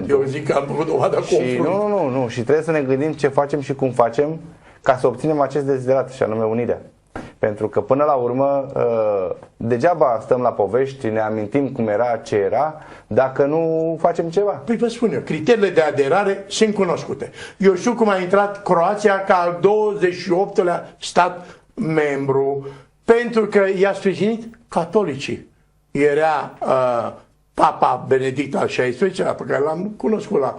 Eu zic că am făcut dovadă confrunt. Nu. Și trebuie să ne gândim ce facem și cum facem ca să obținem acest deziderat, și anume unirea. Pentru că până la urmă degeaba stăm la povești, ne amintim cum era, ce era, dacă nu facem ceva. Păi vă spun eu, criteriile de aderare sunt cunoscute. Eu știu cum a intrat Croația ca al 28-lea stat membru, pentru că i-a sprijinit catolicii. Era Papa Benedict al XVI-lea, pe care l-am cunoscut la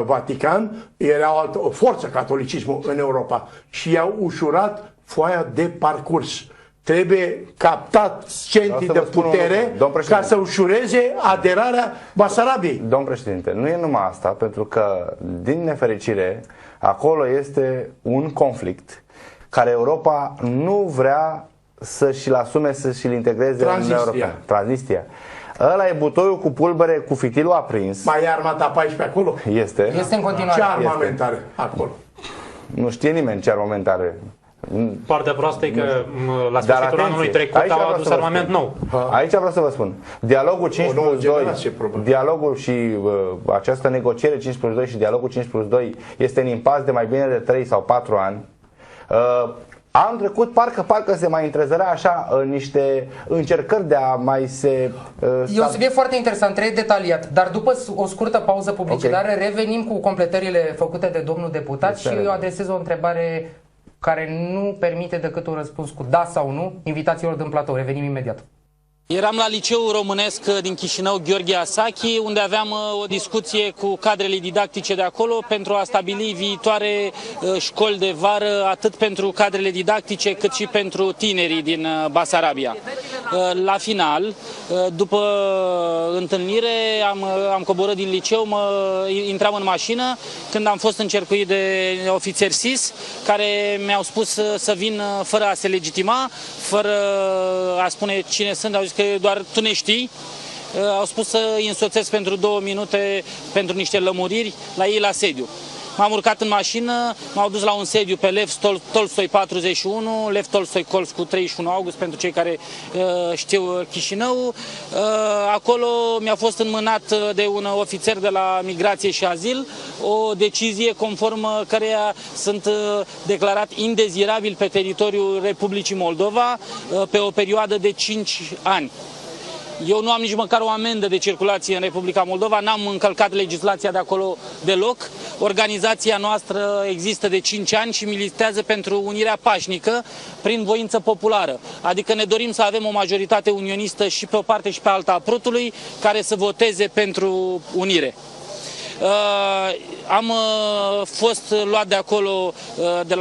Vatican, era o forță catolicismul în Europa și i-au ușurat foaia de parcurs. Trebuie captat centri de putere ca să ușureze aderarea Basarabiei. Domn președinte, nu e numai asta, pentru că, din nefericire, acolo este un conflict care Europa nu vrea să și-l asume, să și-l integreze în Uniunea Europeană. Transnistria. Ăla e butoiul cu pulbere, cu fitilul aprins. Mai e armata 14 acolo? Este. Este în continuare. Ce armament are acolo? Nu știe nimeni ce armament are. Partea proastă e că la sfârșitul anului trecut au adus armament nou. Aici vreau să vă spun. Dialogul 5+2, dialogul și această negociere 5+2 și dialogul 5+2 este în impas de mai bine de 3 sau 4 ani. Anul trecut parcă se mai întrezărea așa niște încercări de a mai se... E un subiect foarte interesant, trebuie detaliat, dar după o scurtă pauză publicitară revenim cu completările făcute de domnul deputat și eu adresez o întrebare care nu permite decât un răspuns cu da sau nu invitațiilor din platou. Revenim imediat. Eram la Liceul Românesc din Chișinău, Gheorghe Asachi, unde aveam o discuție cu cadrele didactice de acolo pentru a stabili viitoare școli de vară, atât pentru cadrele didactice cât și pentru tinerii din Basarabia. La final, după întâlnire, am coborât din liceu, intram în mașină, când am fost încercuit de ofițeri SIS, care mi-au spus să vin fără a se legitima, fără a spune cine sunt, au zis că doar tu ne știi. Au spus să îi însoțesc pentru 2 minute pentru niște lămuriri la ei la sediu. M-am urcat în mașină, m-au dus la un sediu pe Lev Tolstoi 41, Lev Tolstoi Colț cu 31 august, pentru cei care știu Chișinău. Acolo mi-a fost înmânat de un ofițer de la Migrație și Azil o decizie conform căreia sunt declarat indezirabil pe teritoriul Republicii Moldova pe o perioadă de 5 ani. Eu nu am nici măcar o amendă de circulație în Republica Moldova, n-am încălcat legislația de acolo deloc. Organizația noastră există de 5 ani și militează pentru unirea pașnică prin voință populară. Adică ne dorim să avem o majoritate unionistă și pe o parte și pe alta a Prutului care să voteze pentru unire. Am fost luat de acolo, de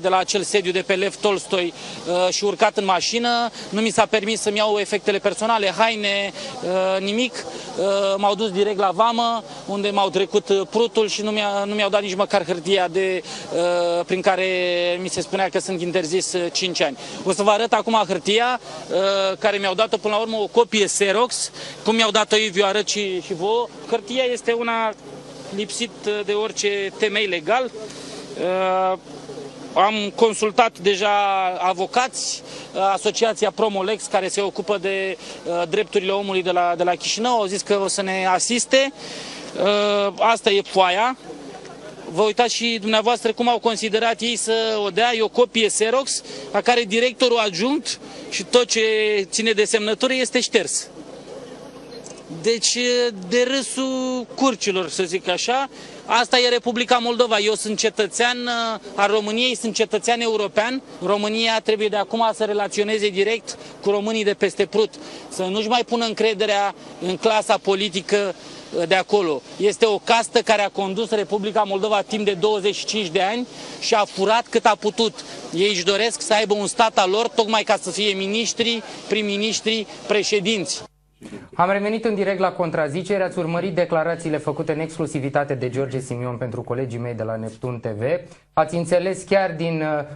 la acel sediu de pe Lev Tolstoi și urcat în mașină. Nu mi s-a permis să-mi iau efectele personale, haine, nimic. M-au dus direct la vamă, unde m-au trecut prutul și nu mi-au dat nici măcar hârtia prin care mi se spunea că sunt interzis 5 ani. O să vă arăt acum hârtia care mi-au dat-o până la urmă, o copie Xerox, cum mi-au dat-o ei, vi-o arăt și vouă. Hârtia este una lipsit de orice temei legal. Am consultat deja avocați, asociația Promolex, care se ocupă de drepturile omului de la Chișinău, au zis că o să ne asiste. Asta e foaia. Vă uitați și dumneavoastră cum au considerat ei să o dea, e o copie Xerox, la care directorul adjunct și tot ce ține de semnătură este șters. Deci, de râsul curcilor, să zic așa, asta e Republica Moldova. Eu sunt cetățean al României, sunt cetățean european. România trebuie de acum să relaționeze direct cu românii de peste Prut, să nu-și mai pună încrederea în clasa politică de acolo. Este o castă care a condus Republica Moldova timp de 25 de ani și a furat cât a putut. Ei își doresc să aibă un stat al lor, tocmai ca să fie miniștri, prim-ministri, președinți. Am revenit în direct la Contrazicere, ați urmărit declarațiile făcute în exclusivitate de George Simion pentru colegii mei de la Neptun TV. Ați înțeles chiar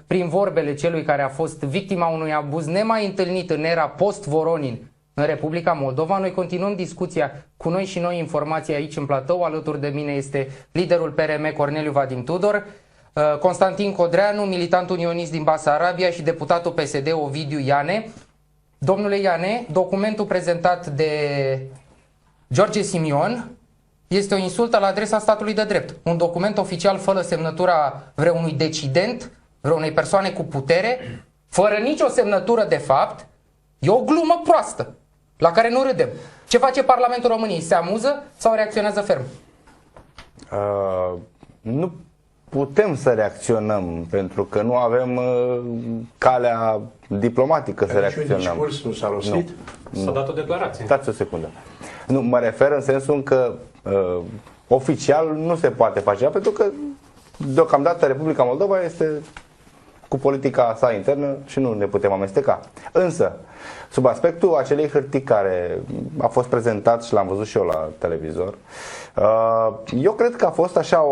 prin vorbele celui care a fost victima unui abuz nemai întâlnit în era post-Voronin în Republica Moldova. Noi continuăm discuția cu noi și noi informații aici în platou. Alături de mine este liderul PRM Corneliu Vadim Tudor, Constantin Codreanu, militant unionist din Basarabia și deputatul PSD Ovidiu Iane. Domnule Iane, documentul prezentat de George Simion este o insultă la adresa statului de drept. Un document oficial fără semnătura vreunui decident, vreunei persoane cu putere, fără nicio semnătură de fapt, e o glumă proastă, la care nu râdem. Ce face Parlamentul României? Se amuză sau reacționează ferm? Nu putem să reacționăm, pentru că nu avem calea diplomatică să reacționăm. Discurs nu s-a rostit? S-a dat o declarație. Stați o secundă. Nu, mă refer în sensul că oficial nu se poate face, pentru că deocamdată Republica Moldova este cu politica sa internă și nu ne putem amesteca. Însă, sub aspectul acelei hârtii care a fost prezentat și l-am văzut și eu la televizor, eu cred că a fost așa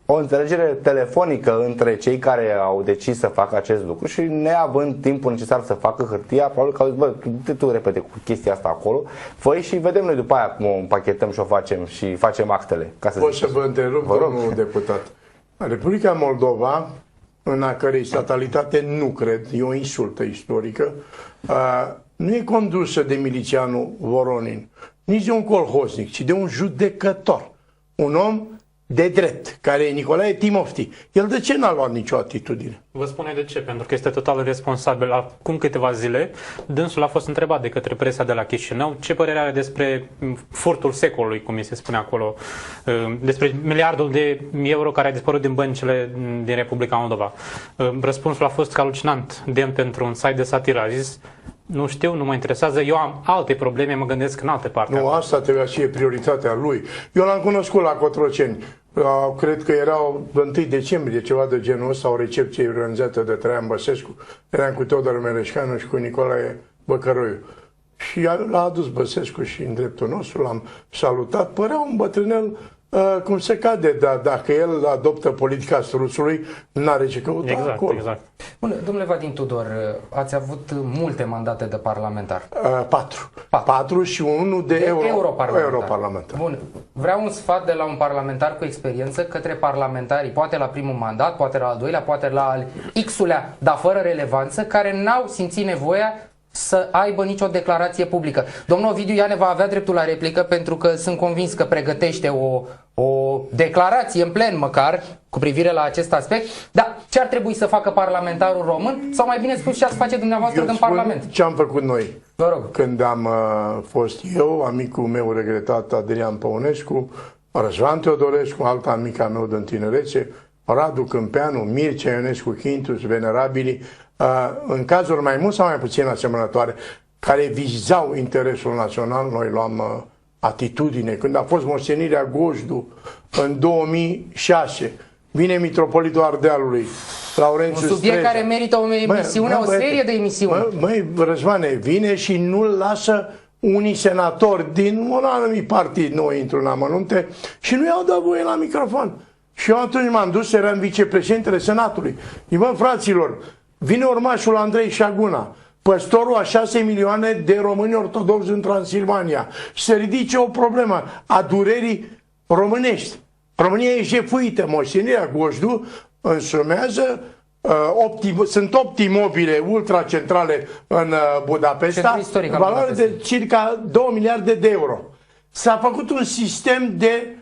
o înțelegere telefonică între cei care au decis să facă acest lucru și neavând timpul necesar să facă hârtia, probabil că au zis, bă, tu repede cu chestia asta acolo, fă-i și vedem noi după aia cum o împachetăm și o facem și facem actele. Pot să vă întrerup, domnul deputat. Republica Moldova, în a cărei statalitate nu cred, e o insultă istorică, nu e condusă de milițianul Voronin, nici de un colhoznic, ci de un judecător. Un om de drept, care e Nicolae Timofti, el de ce n-a luat nicio atitudine? Vă spune de ce, pentru că este total responsabil. Acum câteva zile, dânsul a fost întrebat de către presa de la Chișinău ce părere are despre furtul secolului, cum mi se spune acolo, despre miliardul de euro care a dispărut din băncile din Republica Moldova. Răspunsul a fost alucinant, demn pentru un site de satiră. A zis: nu știu, nu mă interesează, eu am alte probleme, mă gândesc în alte parte. Nu, asta trebuia să fie prioritatea lui. Eu l-am cunoscut la Cotroceni. Cred că era 1 decembrie, ceva de genul ăsta, o recepție organizată de Traian Băsescu. Eram cu Teodor Mereșcanu și cu Nicolae Băcăroiu. Și l-a adus Băsescu și în dreptul nostru, l-am salutat. Părea un bătrânel cum se cade, dar dacă el adoptă politica strusului, n-are ce căuta acolo. Exact. Bun, domnule Vadim Tudor, ați avut multe mandate de parlamentar. 4 și unul de europarlamentar. Bun, vreau un sfat de la un parlamentar cu experiență către parlamentarii, poate la primul mandat, poate la al doilea, poate la al X-ulea, dar fără relevanță, care n-au simțit nevoia să aibă nicio declarație publică. Domnul Ovidiu Iane va avea dreptul la replică, pentru că sunt convins că pregătește o declarație în plen măcar cu privire la acest aspect. Dar ce ar trebui să facă parlamentarul român? Sau mai bine spus, ce ați face dumneavoastră în Parlament? Ce am făcut noi? Vă rog. Când am fost eu, amicul meu regretat Adrian Păunescu, Răzvan Teodorescu, alt amica meu din tinerețe, Radu Câmpeanu, Mircea Ionescu Chintus, venerabili, în cazuri mai mult sau mai puțin asemănătoare, care vizau interesul național, noi luam atitudine. Când a fost moștenirea Gojdu în 2006, vine mitropolitul Ardealului, Laurențiu un subiect Streza, care merită o emisiune, o serie de emisiuni. Măi, Răzvane, vine și nu-l lasă unii senatori din un anumit partid, nu intru în amănunte, și nu i-au dat voie la microfon. Și eu atunci m-am dus, eram vicepreședintele Senatului. Bă, fraților, vine urmașul Andrei Șaguna, păstorul a 6 milioane de români ortodoxi în Transilvania, și se ridice o problemă a durerii românești. România e jefuită, moștenirea Gojdu însumează sunt 8 imobile ultracentrale în Budapesta, în valoare de circa 2 miliarde de euro. S-a făcut un sistem de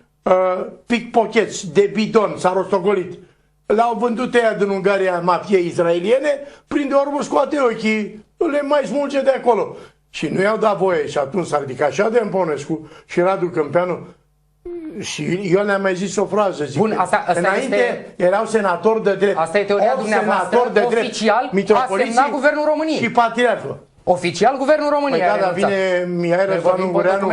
pickpockets, de bidon, s-a rostogolit. L-au vândut ea din Ungaria mafiei israeliene, prinde orbul, scoate ochii, le mai smulge de acolo. Și nu i-au dat voie. Și atunci s-a ridicat și Adrian Păunescu și Radu Câmpeanu. Și eu le-am mai zis o frază. Zic, bun, asta înainte erau senatori de drept. Asta e teoria dumneavoastră. De oficial a semnat Guvernul României. Și patriarhul. Oficial Guvernul României. Păi da, dar vine Mihai Răzvan Ungureanu,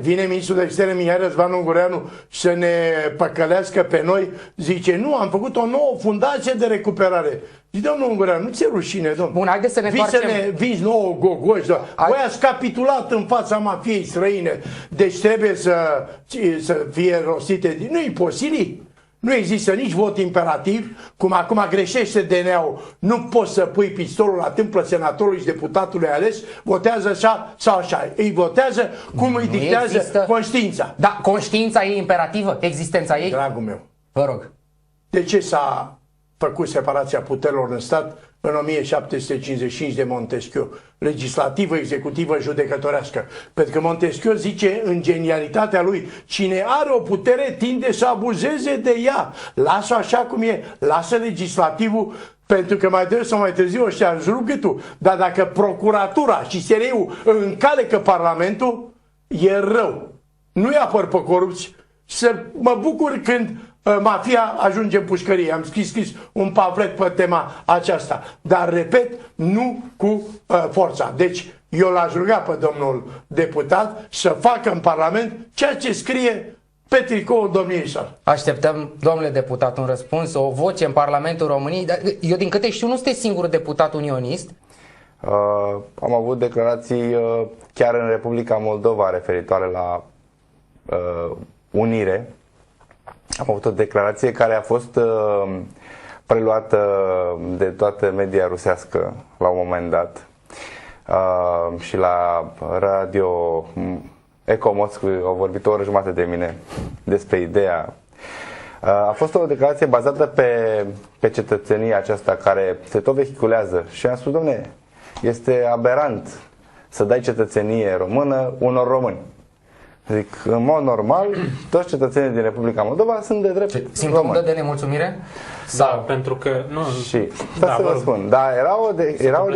vine ministrul de externe Mihai Răzvan Ungureanu să ne păcălească pe noi. Zice, nu, am făcut o nouă fundație de recuperare. Zice, domnul Ungureanu, nu ți-e rușine, domnul? Bun, haideți să ne întoarcem. Vinzi nouă gogoși. Voi ați capitulat în fața mafiei străine. Deci trebuie să fie rostite. Nu e posibil. Nu există nici vot imperativ, cum acum greșește DNA-ul. Nu poți să pui pistolul la tâmplă senatorului și deputatului ales, votează așa sau așa. Îi votează cum îi dictează conștiința. Da, conștiința e imperativă, existența ei? Dragul meu. Vă rog. De ce s-a făcut separația puterilor în stat în 1755 de Montesquieu? Legislativă, executivă, judecătorească. Pentru că Montesquieu zice în genialitatea lui, cine are o putere tinde să abuzeze de ea. Lasă așa cum e. Lasă legislativul, pentru că mai devreme sau mai târziu ăștia își rup gâtul. Dar dacă procuratura și SRI-ul încalecă Parlamentul, e rău. Nu-i apăr pe corupți. Să mă bucur când mafia ajunge în pușcărie. Am scris un pamflet pe tema aceasta. Dar, repet, nu cu forța. Deci, eu l-aș ruga pe domnul deputat să facă în Parlament ceea ce scrie pe tricoul domniei sale. Așteptăm, domnule deputat, un răspuns, o voce în Parlamentul României. Eu, din câte știu, nu sunteți singurul deputat unionist. Am avut declarații chiar în Republica Moldova referitoare la unire. Am avut o declarație care a fost preluată de toată media rusească la un moment dat și la radio Eco Moscou au vorbit o oră jumătate de mine despre ideea. A fost o declarație bazată pe cetățenia aceasta care se tot vehiculează și am spus, dom'le, este aberant să dai cetățenie română unor români. Zic, în mod normal, toți cetățenii din Republica Moldova sunt de drept Simptom români. de nemulțumire? Da, pentru că nu. Și să vă spun, dar era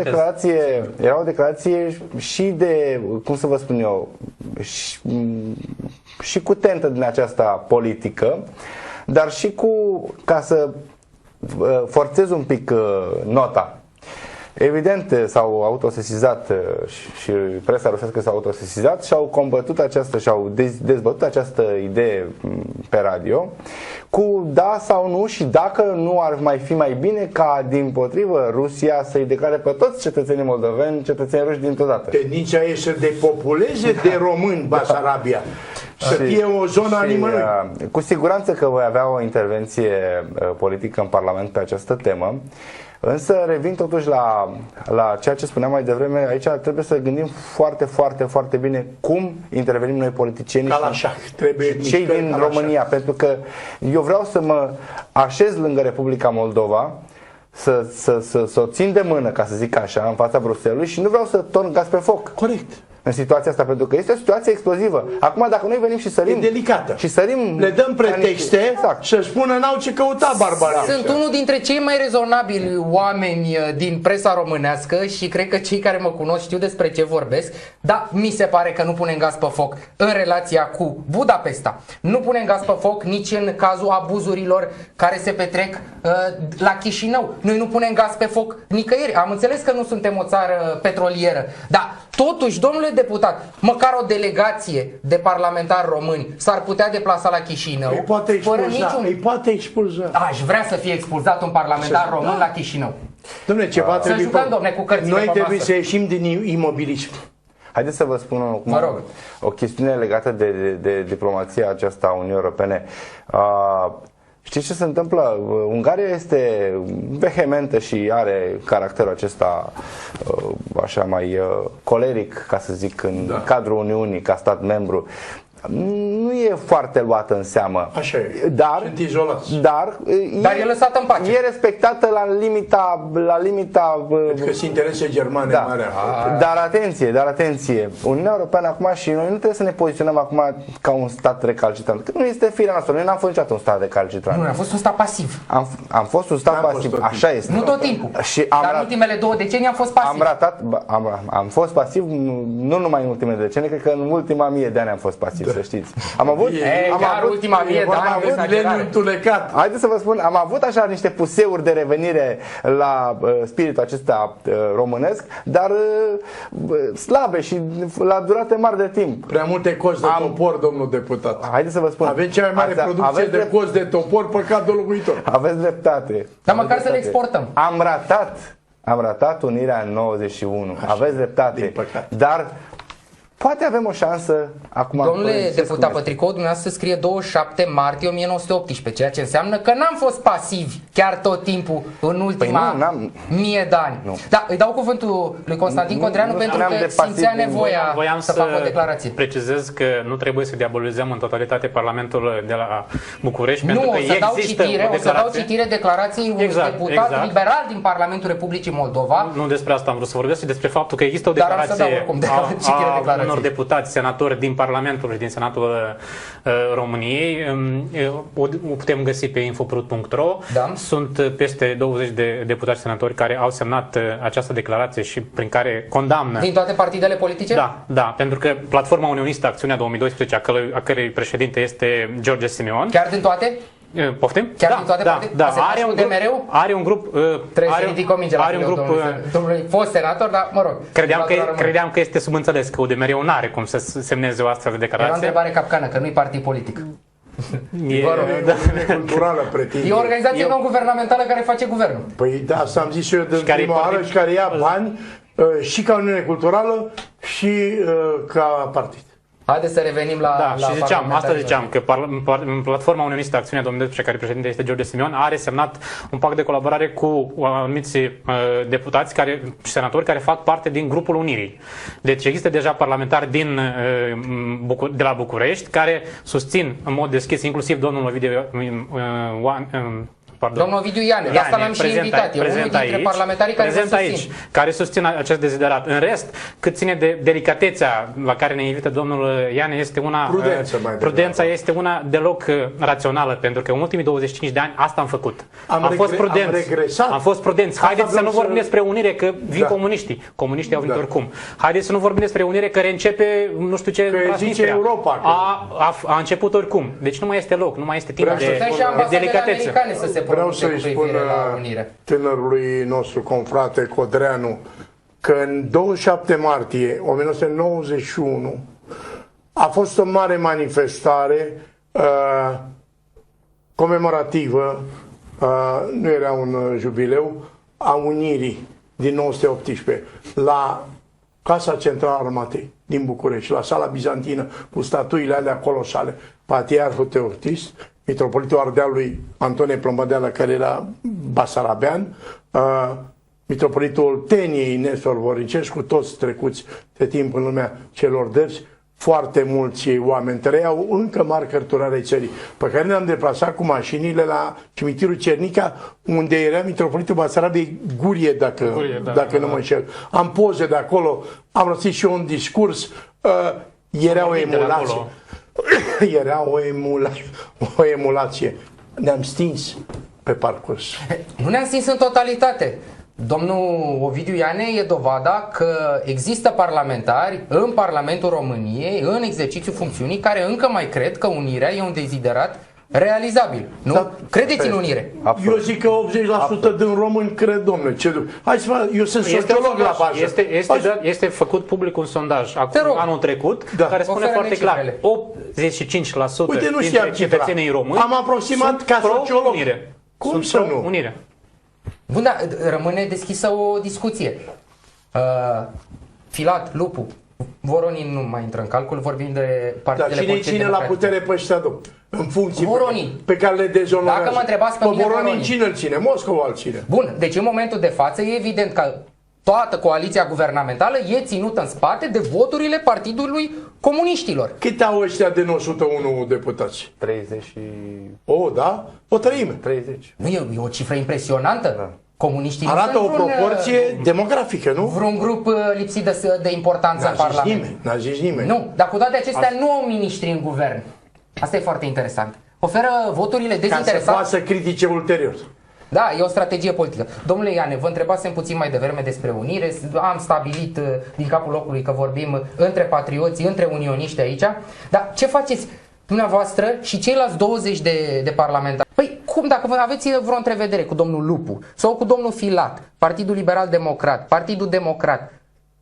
o declarație și de, cum să vă spun eu, și cu tentă din aceasta politică, dar și cu, ca să forțez un pic nota. Evident, s-au autosesizat și presa rusească s-a autosesizat și au combătut această și au dezbătut această idee pe radio cu da sau nu și dacă nu ar mai fi mai bine ca dimpotrivă Rusia să-i declare pe toți cetățenii moldoveni cetățeni ruși dintr-o dată. Tendința e să depopuleze de români Basarabia. Să fie o zonă a nimănui. Cu siguranță că voi avea o intervenție politică în Parlament pe această temă. Însă revin totuși la ceea ce spuneam mai devreme. Aici trebuie să gândim foarte, foarte, foarte bine cum intervenim noi politicienii și cei din România. Pentru că eu vreau să mă așez lângă Republica Moldova, să o țin de mână, ca să zic așa, în fața Bruxellesului și nu vreau să torn gaz pe foc. Corect. În situația asta, pentru că este o situație explozivă. Acum, dacă noi venim și sărim... E delicată. Și sărim... Le dăm pretexte, exact, să spună n-au ce căuta barbarii. Sunt unul dintre cei mai rezonabili oameni din presa românească și cred că cei care mă cunosc știu despre ce vorbesc, dar mi se pare că nu punem gaz pe foc în relația cu Budapesta. Nu punem gaz pe foc nici în cazul abuzurilor care se petrec la Chișinău. Noi nu punem gaz pe foc nicăieri. Am înțeles că nu suntem o țară petrolieră, dar totuși, domnule deputat, măcar o delegație de parlamentari români s-ar putea deplasa la Chișinău. Îi poate expulza. Aș vrea să fie expulzat un parlamentar român la Chișinău. Dom'le, ceva trebuie. Să jucăm, domne, cu cărțile Noi pe trebuie masă. să ieșim din imobilism. Haideți să vă spun o chestiune legată de diplomația aceasta a Uniunii Europene. Știți ce se întâmplă? Ungaria este vehementă și are caracterul acesta așa mai coleric, ca să zic, în cadrul Uniunii, ca stat membru. Nu e foarte luată în seamă. Așa e. Dar e lăsată în pace. E respectată la limita că sunt interese germane mari. Dar atenție. Uniunea Europeană acum și noi nu trebuie să ne poziționăm acum ca un stat recalcitrant. Că nu este firea noastră. Noi n-am fost niciodată un stat recalcitrant. Nu, am fost un stat pasiv. Am fost un stat pasiv. Așa este. Nu tot timpul. Dar în ultimele 2 decenii am fost pasiv. Am fost pasiv nu numai în ultimele decenii, cred că în ultima 1000 de ani am fost pasiv. Să știți. Am avut ultima 1000 de ani. Haideți să vă spun, am avut așa niște puseuri de revenire la spiritul acesta românesc, dar slabe și la durate mari de timp. Prea multe cozi de topor, domnul deputat. Haideți să vă spun. Avem cea mai mare producție de cozi de topor, păcatul locuitor. Aveți dreptate. Dar măcar să le exportăm. Am ratat unirea în 91. Aveți dreptate. Dar poate avem o șansă acum. Domnule deputat, pe tricoul dumneavoastră scrie 27 martie 1918, ceea ce înseamnă că n-am fost pasivi chiar tot timpul în ultima 1000 de ani. Da, îi dau cuvântul lui Constantin Codreanu pentru că simțea nevoia să facă o declarație. Precizez că nu trebuie să diabolizăm în totalitate Parlamentul de la București, pentru că o să dau citire declarației unui deputat liberal din Parlamentul Republicii Moldova. Nu despre asta am vrut să vorbesc, ci despre faptul că există o declarație a unor deputați, senatori din Parlamentul și din Senatul României. O putem găsi pe info.ro. Sunt peste 20 de deputați senatori care au semnat această declarație și prin care condamnă. Din toate partidele politice? Da, pentru că Platforma Unionistă Acțiunea 2012, a cărei președinte este George Simeon. Chiar din toate? Poftim? Chiar din toate partidele? Are un grup. Trebuie să ridic o minge la domnului fost senator, dar mă rog. Credeam că este subînțeles că UDMR-ul n-are cum să semneze o astfel de declarație. Era o întrebare capcană, că nu-i partid politic. E o organizație non-guvernamentală care face guvernul. Păi da, asta am zis eu de prima oară și care ia bani și ca Uniune Culturală și ca partid. Haideți să revenim la și ziceam că Platforma Unionistă Acțiunea 2012, care președinte este George Simeon, are semnat un pact de colaborare cu anumiți deputați și senatori care fac parte din grupul Unirii. Deci există deja parlamentari de la București care susțin în mod deschis, inclusiv domnul Ovidiu pardon. Domnul Ovidiu Iane, de asta l-am și invitat. E unul dintre parlamentarii care prezent aici, care susțin acest deziderat. În rest, cât ține de delicatețea la care ne invită domnul Iane, este una... Prudența este una deloc rațională, pentru că în ultimii 25 de ani asta am făcut. Am fost prudenți. Haideți să nu vorbim despre unire, că vin comuniștii. Comuniștii au venit oricum. Haideți să nu vorbim despre unire, că reîncepe nu știu ce... A început oricum. Deci nu mai este loc, nu mai este timp de delicatețe. Vreau să-i spun tânărului nostru confrate Codreanu că în 27 martie 1991 a fost o mare manifestare comemorativă, nu era un jubileu, a unirii din 1918 la Casa Centrală Armatei din București, la Sala Bizantină, cu statuile alea colosale. Patriarhul Teoctist, mitropolitul Ardealului Antone Plămădeală, care era basarabean, mitropolitul Olteniei Nestor Voricescu, toți trecuți de timp în lumea celor dărți, foarte mulți oameni trăiau încă mari cărturare țării, pe care ne-am deplasat cu mașinile la cimitirul Cernica, unde era mitropolitul Basarabiei Gurie, dacă nu mă înșel. Am poze de acolo, am rostit și eu un discurs, era o emulație. Era o emulație. Ne-am stins pe parcurs. Nu ne-am stins în totalitate. Domnul Ovidiu Iane e dovada că există parlamentari în Parlamentul României, în exercițiul funcțiunii, care încă mai cred că unirea e un deziderat realizabil. Nu? Da, credeți în unire? Eu zic că 80% din români cred, domnule. Hai să fac, eu sunt sociolog la bază. Este făcut public un sondaj anul trecut, care spune foarte clar, 85% dintre cetățenii români am aproximat ca sociolog. Cum să nu? Unire. Bun, dar rămâne deschisă o discuție. Filat, Lupu, Voronin nu mai intră în calcul, vorbim de partidele politice democratice. Cine la putere pe ăștia două? În funcție Voronin. Pe care le dezonorează. Dacă mă întrebați pe mine, Voronin cine îl ține? Moscova îl ține. Bun, deci în momentul de față e evident că toată coaliția guvernamentală e ținută în spate de voturile Partidului Comuniștilor. Cât au ăștia din 101 deputați? 30. Da? O treime. 30. Nu e o cifră impresionantă? Da. Comuniștii arată o proporție demografică, nu? Vreun grup lipsit de importanță în Parlament. N-a zis nimeni. Nu, dar cu toate acestea nu au miniștri în guvern. Asta e foarte interesant. Oferă voturile dezinteresate. Ca să poată să critique ulterior. Da, e o strategie politică. Domnule Iane, vă întrebasem puțin mai devreme despre unire. Am stabilit din capul locului că vorbim între patrioți, între unioniști aici. Dar ce faceți dumneavoastră și ceilalți 20 de parlamentari? Păi cum, dacă vă aveți vreo întrevedere cu domnul Lupu sau cu domnul Filat, Partidul Liberal Democrat, Partidul Democrat,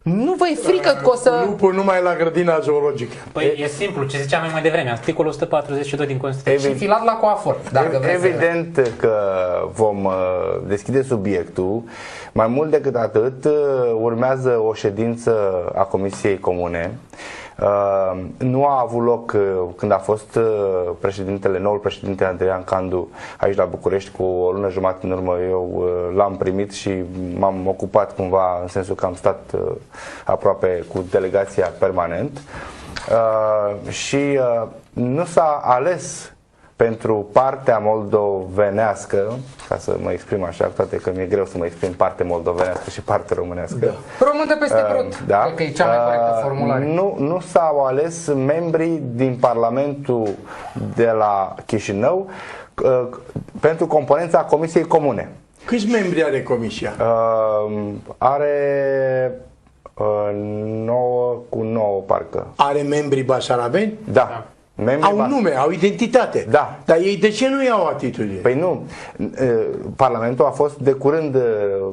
nu vă e frică că o să... Lupu numai la grădina zoologică. Păi e simplu, ce ziceam mai devreme, articolul 142 din Constituție. Și Filat la coafor, dacă vreți. Evident că vom deschide subiectul. Mai mult decât atât, urmează o ședință a Comisiei Comune. Nu a avut loc când a fost noul președinte Adrian Candu aici la București cu o lună jumătate în urmă. Eu l-am primit și m-am ocupat cumva în sensul că am stat aproape cu delegația permanent și nu s-a ales pentru partea moldovenească, ca să mă exprim așa, cu toate că mi-e greu să mă exprim parte moldovenească și parte românească. Da. Român de peste tot, da? Cred că e cea mai corectă formulare. Nu s-au ales membrii din Parlamentul de la Chișinău pentru componența Comisiei Comune. Câți membri are Comisia? Are 9 parcă. Are membri basarabeni? Da. Au nume, au identitate. Da. Dar ei de ce nu iau atitudine? Păi nu. Parlamentul a fost de curând...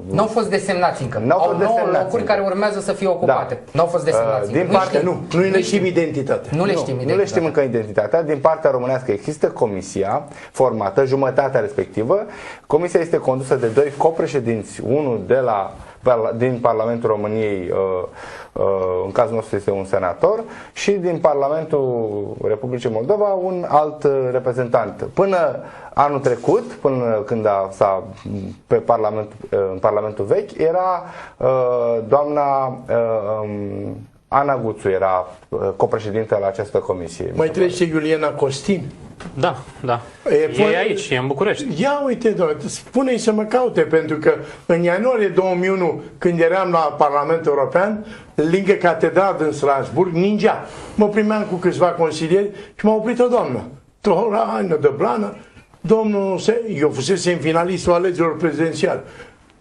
Nu au fost desemnați încă. Au 9 locuri care urmează să fie ocupate. Da. Nu au fost desemnați din partea, nu le știm identitatea. Nu le știm încă identitatea. Din partea românească există comisia formată, jumătatea respectivă. Comisia este condusă de 2 copreședinți, unul din Parlamentul României, în cazul nostru este un senator, și din Parlamentul Republicii Moldova un alt reprezentant. Până anul trecut, până când în Parlamentul vechi, era doamna Ana Guțu era copreședinte la această comisie. Mai trece Iuliana Costin. Da, da. E aici, e în București. Ia uite, spune-i să mă caute, pentru că în ianuarie 2001, când eram la Parlamentul European, lângă catedrală din Strasburg, ningea. Mă primeam cu câțiva consilieri și m-a oprit o doamnă. O haină de blană. Domnul, eu fusesem finalistul alegerilor prezidențiale.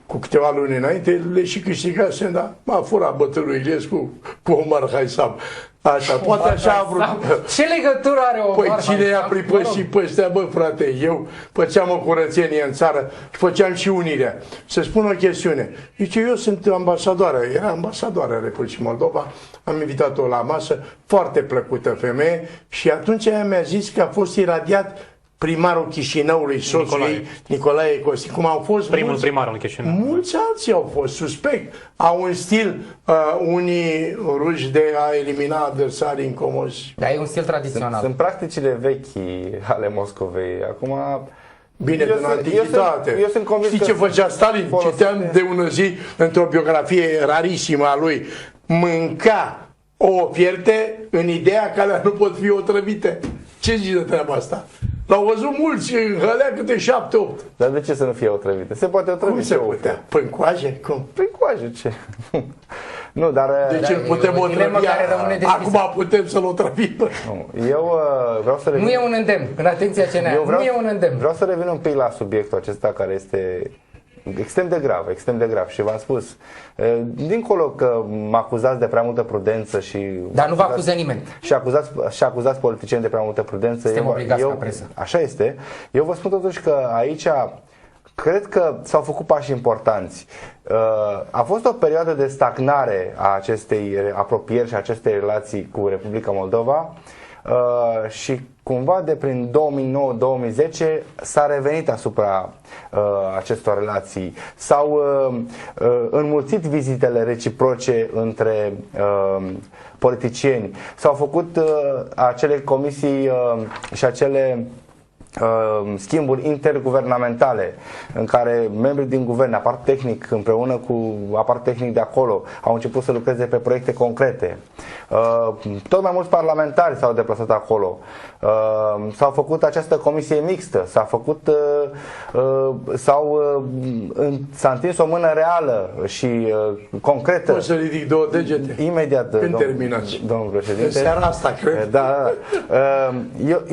Cu câteva luni înainte le și câștigasem, dar m-a furat bătrânul Iliescu cu Omar Haisam. Așa, poate așa a vrut. Ce legătură are Omar Păi cine i-a pripășit pe ăstea, bă, frate? Eu făceam o curățenie în țară și făceam și unirea. Să spun o chestiune. Zice, eu sunt ambasadoară, era ambasadoară a Republicii Moldova, am invitat-o la masă, foarte plăcută femeie, și atunci ea mi-a zis că a fost iradiat primarul Chișinăului, soțul ei, Nicolae Costin, cum au fost primul primar al Chișinău. Mulți alții au fost suspect. Au un stil, unii ruși, de a elimina adversarii incomozi. Dar e un stil tradițional. Sunt practicile vechi ale Moscovei. Acum... Bine, din antichitate. Eu sunt convins. Știi ce făcea Stalin? Citeam de ună zi într-o biografie rarisimă a lui. Mânca o fierte în ideea că alea nu pot fi otrăvite. Ce zici de treaba asta? L-au văzut mulți în hălea câte 7-8. Dar de ce să nu fie otrăvite? Se poate otrăvi. Cum se putea? Prin coaje? Cum? Prin coaje, ce? Nu, dar... Deci îl putem otrăvi. Acum putem să-l otrăvim. Eu vreau să revin... Nu e un îndemn. În atenția ce nu e un îndemn. Vreau să revin un pic la subiectul acesta care este extrem de grav, extrem de grav. Și v-am spus, dincolo că mă acuzați de prea multă prudență și... Dar nu vă acuză nimeni. Și acuzați politicieni de prea multă prudență. Suntem obligați ca presă. Așa este. Eu vă spun totuși că aici cred că s-au făcut pași importanți. A fost o perioadă de stagnare a acestei apropieri și a acestei relații cu Republica Moldova și cumva de prin 2009-2010 s-a revenit asupra acestor relații. S-au înmulțit vizitele reciproce între politicieni. S-au făcut acele comisii și acele schimburi interguvernamentale în care membrii din guvern, apart tehnic, împreună cu apart tehnic de acolo, au început să lucreze pe proiecte concrete. Tot mai mulți parlamentari s-au deplasat acolo. S-au făcut această comisie mixtă, s-a întins o mână reală și concretă. Poți să ridic două degete? Imediat, când terminați? Domnul președinte. În seara asta, cred. Da.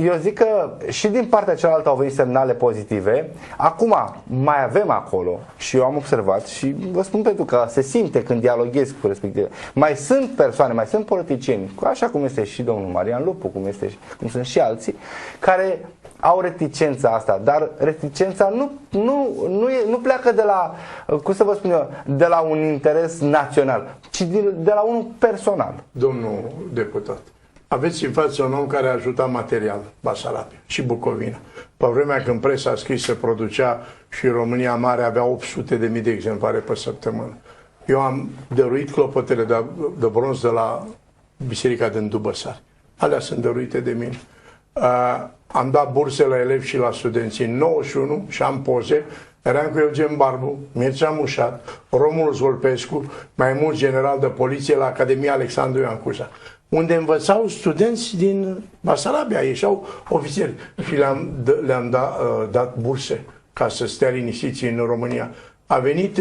Eu zic că și din partea cealaltă au venit semnale pozitive. Acum mai avem acolo, și eu am observat și vă spun pentru că se simte când dialoghezi cu respective. Mai sunt persoane, mai sunt politicieni, așa cum este și domnul Marian Lupu, cum sunt și alții, care au reticența asta, dar reticența nu pleacă de la, cum să vă spun eu, de la un interes național, ci de la unul personal. Domnul deputat, aveți în față un om care a ajutat material Basarabia și Bucovina. Pe vremea când presa scris se producea și România Mare avea 800.000 de exemplare pe săptămână. Eu am dăruit clopotele de bronz de la Biserica din Dubăsari. Alea sunt dăruite de mine. Am dat burse la elevi și la studenți în 91 și am poze. Eram cu Eugen Barbu, Mircea Mușat, Romul Zolpescu, mai mulți generali de poliție la Academia Alexandru Ioan Cuza, unde învățau studenți din Basarabia, ieșeau ofițeri și le-am dat burse ca să stea liniștiți în România. A venit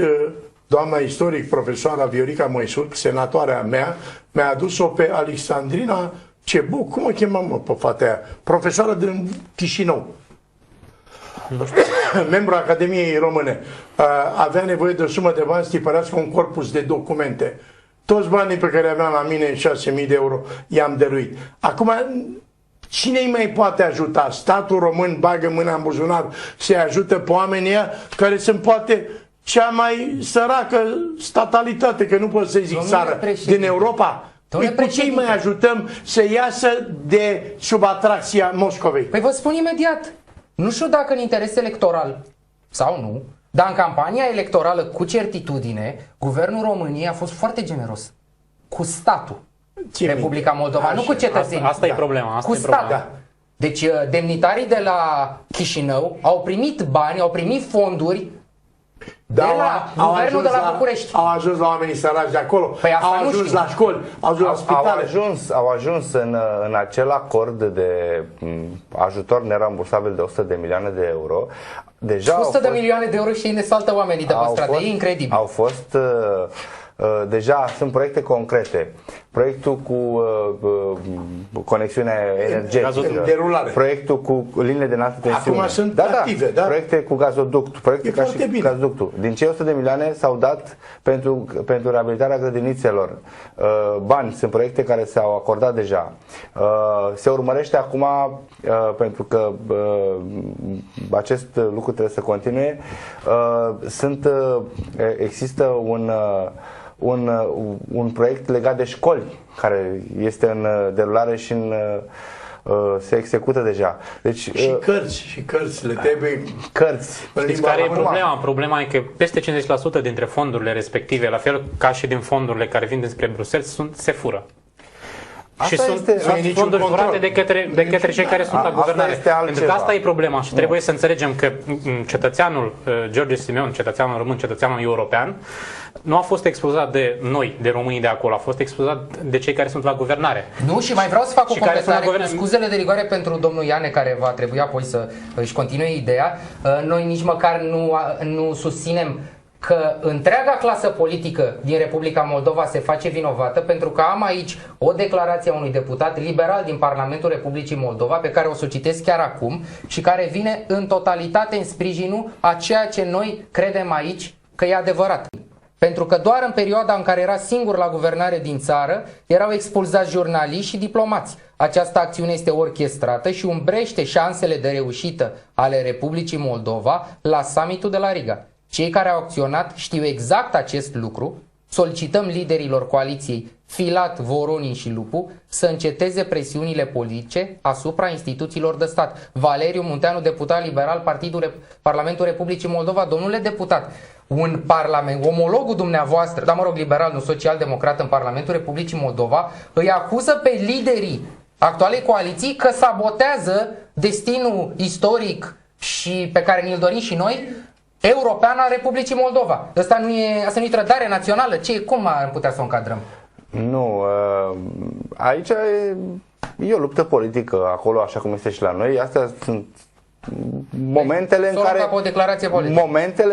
doamna istoric, profesoara Viorica Măisurc, senatoarea mea, mi-a adus-o pe Alexandrina Cebu, cum o chemam pe fata aia? Profesoară din Chișinău. Membru Academiei Române. Avea nevoie de o sumă de bani să tipărească un corpus de documente. Toți banii pe care aveam la mine, 6.000 de euro, i-am dăruit. Acum, cine îi mai poate ajuta? Statul român bagă mâna în buzunar să-i ajută pe oamenii care sunt poate cea mai săracă statalitate, că nu pot să zic țară, din Europa. Pe ce mai ajutăm să iasă de sub atracția Moscovei? Păi vă spun imediat. Nu știu dacă în interes electoral sau nu, dar în campania electorală cu certitudine, guvernul României a fost foarte generos cu statul. Republica Moldova, așa, nu cu cetățenii. Asta e problema. Cu statul. Da. Deci demnitarii de la Chișinău au primit bani, au primit fonduri Da, de la guvernul de la București. Au ajuns la oamenii săraci de acolo, Păi asta au nu ajuns știu. la școli, au ajuns la spitale. Au ajuns în acel acord de ajutor nerambursabil de 100 de milioane de euro. Deja 100 de milioane de euro și ei ne saltă oamenii de pe stradă. E incredibil. Au fost deja sunt proiecte concrete. Proiectul cu conexiunea energetică, derulare. proiectul cu liniile de înaltă tensiune. Acum sunt active, da? Proiecte cu gazoduct, proiecte ca și gazoductul. Din cei 100 de milioane s-au dat pentru reabilitarea grădinițelor. Bani, sunt proiecte care s-au acordat deja. Se urmărește acum, pentru că acest lucru trebuie să continue, există un proiect legat de școli care este în derulare și se execută deja. Deci, și cărți le trebuie. Cărți. Știți care e problema? Problema e că peste 50% dintre fondurile respective, la fel ca și din fondurile care vin dinspre Bruxelles, se fură. Și sunt fonduri furate de către cei care sunt la guvernare. Pentru că asta e problema și trebuie să înțelegem că cetățeanul George Simeon, cetățeanul român, cetățeanul european, nu a fost expulzat de noi, de românii de acolo, a fost expulzat de cei care sunt la guvernare. Nu, și mai vreau să fac o completare cu scuzele de rigoare pentru domnul Iane, care va trebui apoi să își continue ideea. Noi nici măcar nu susținem că întreaga clasă politică din Republica Moldova se face vinovată, pentru că am aici o declarație a unui deputat liberal din Parlamentul Republicii Moldova, pe care o să o citesc chiar acum și care vine în totalitate în sprijinul a ceea ce noi credem aici că e adevărat. Pentru că doar în perioada în care era singur la guvernare din țară, erau expulzați jurnaliști și diplomați. Această acțiune este orchestrată și umbrește șansele de reușită ale Republicii Moldova la summitul de la Riga. Cei care au acționat știu exact acest lucru. Solicităm liderilor coaliției Filat, Voronin și Lupu să înceteze presiunile politice asupra instituțiilor de stat. Valeriu Munteanu, deputat liberal, Parlamentul Republicii Moldova. Domnule deputat, un parlament, omologul dumneavoastră, dar mă rog, liberal, nu social-democrat, în Parlamentul Republicii Moldova, îi acuză pe liderii actualei coaliții că sabotează destinul istoric și pe care ni-l dorim și noi, european al Republicii Moldova. Asta nu e trădare națională? Cum am putea să o încadrăm? Nu, aici e o luptă politică acolo, așa cum este și la noi. Astea sunt momentele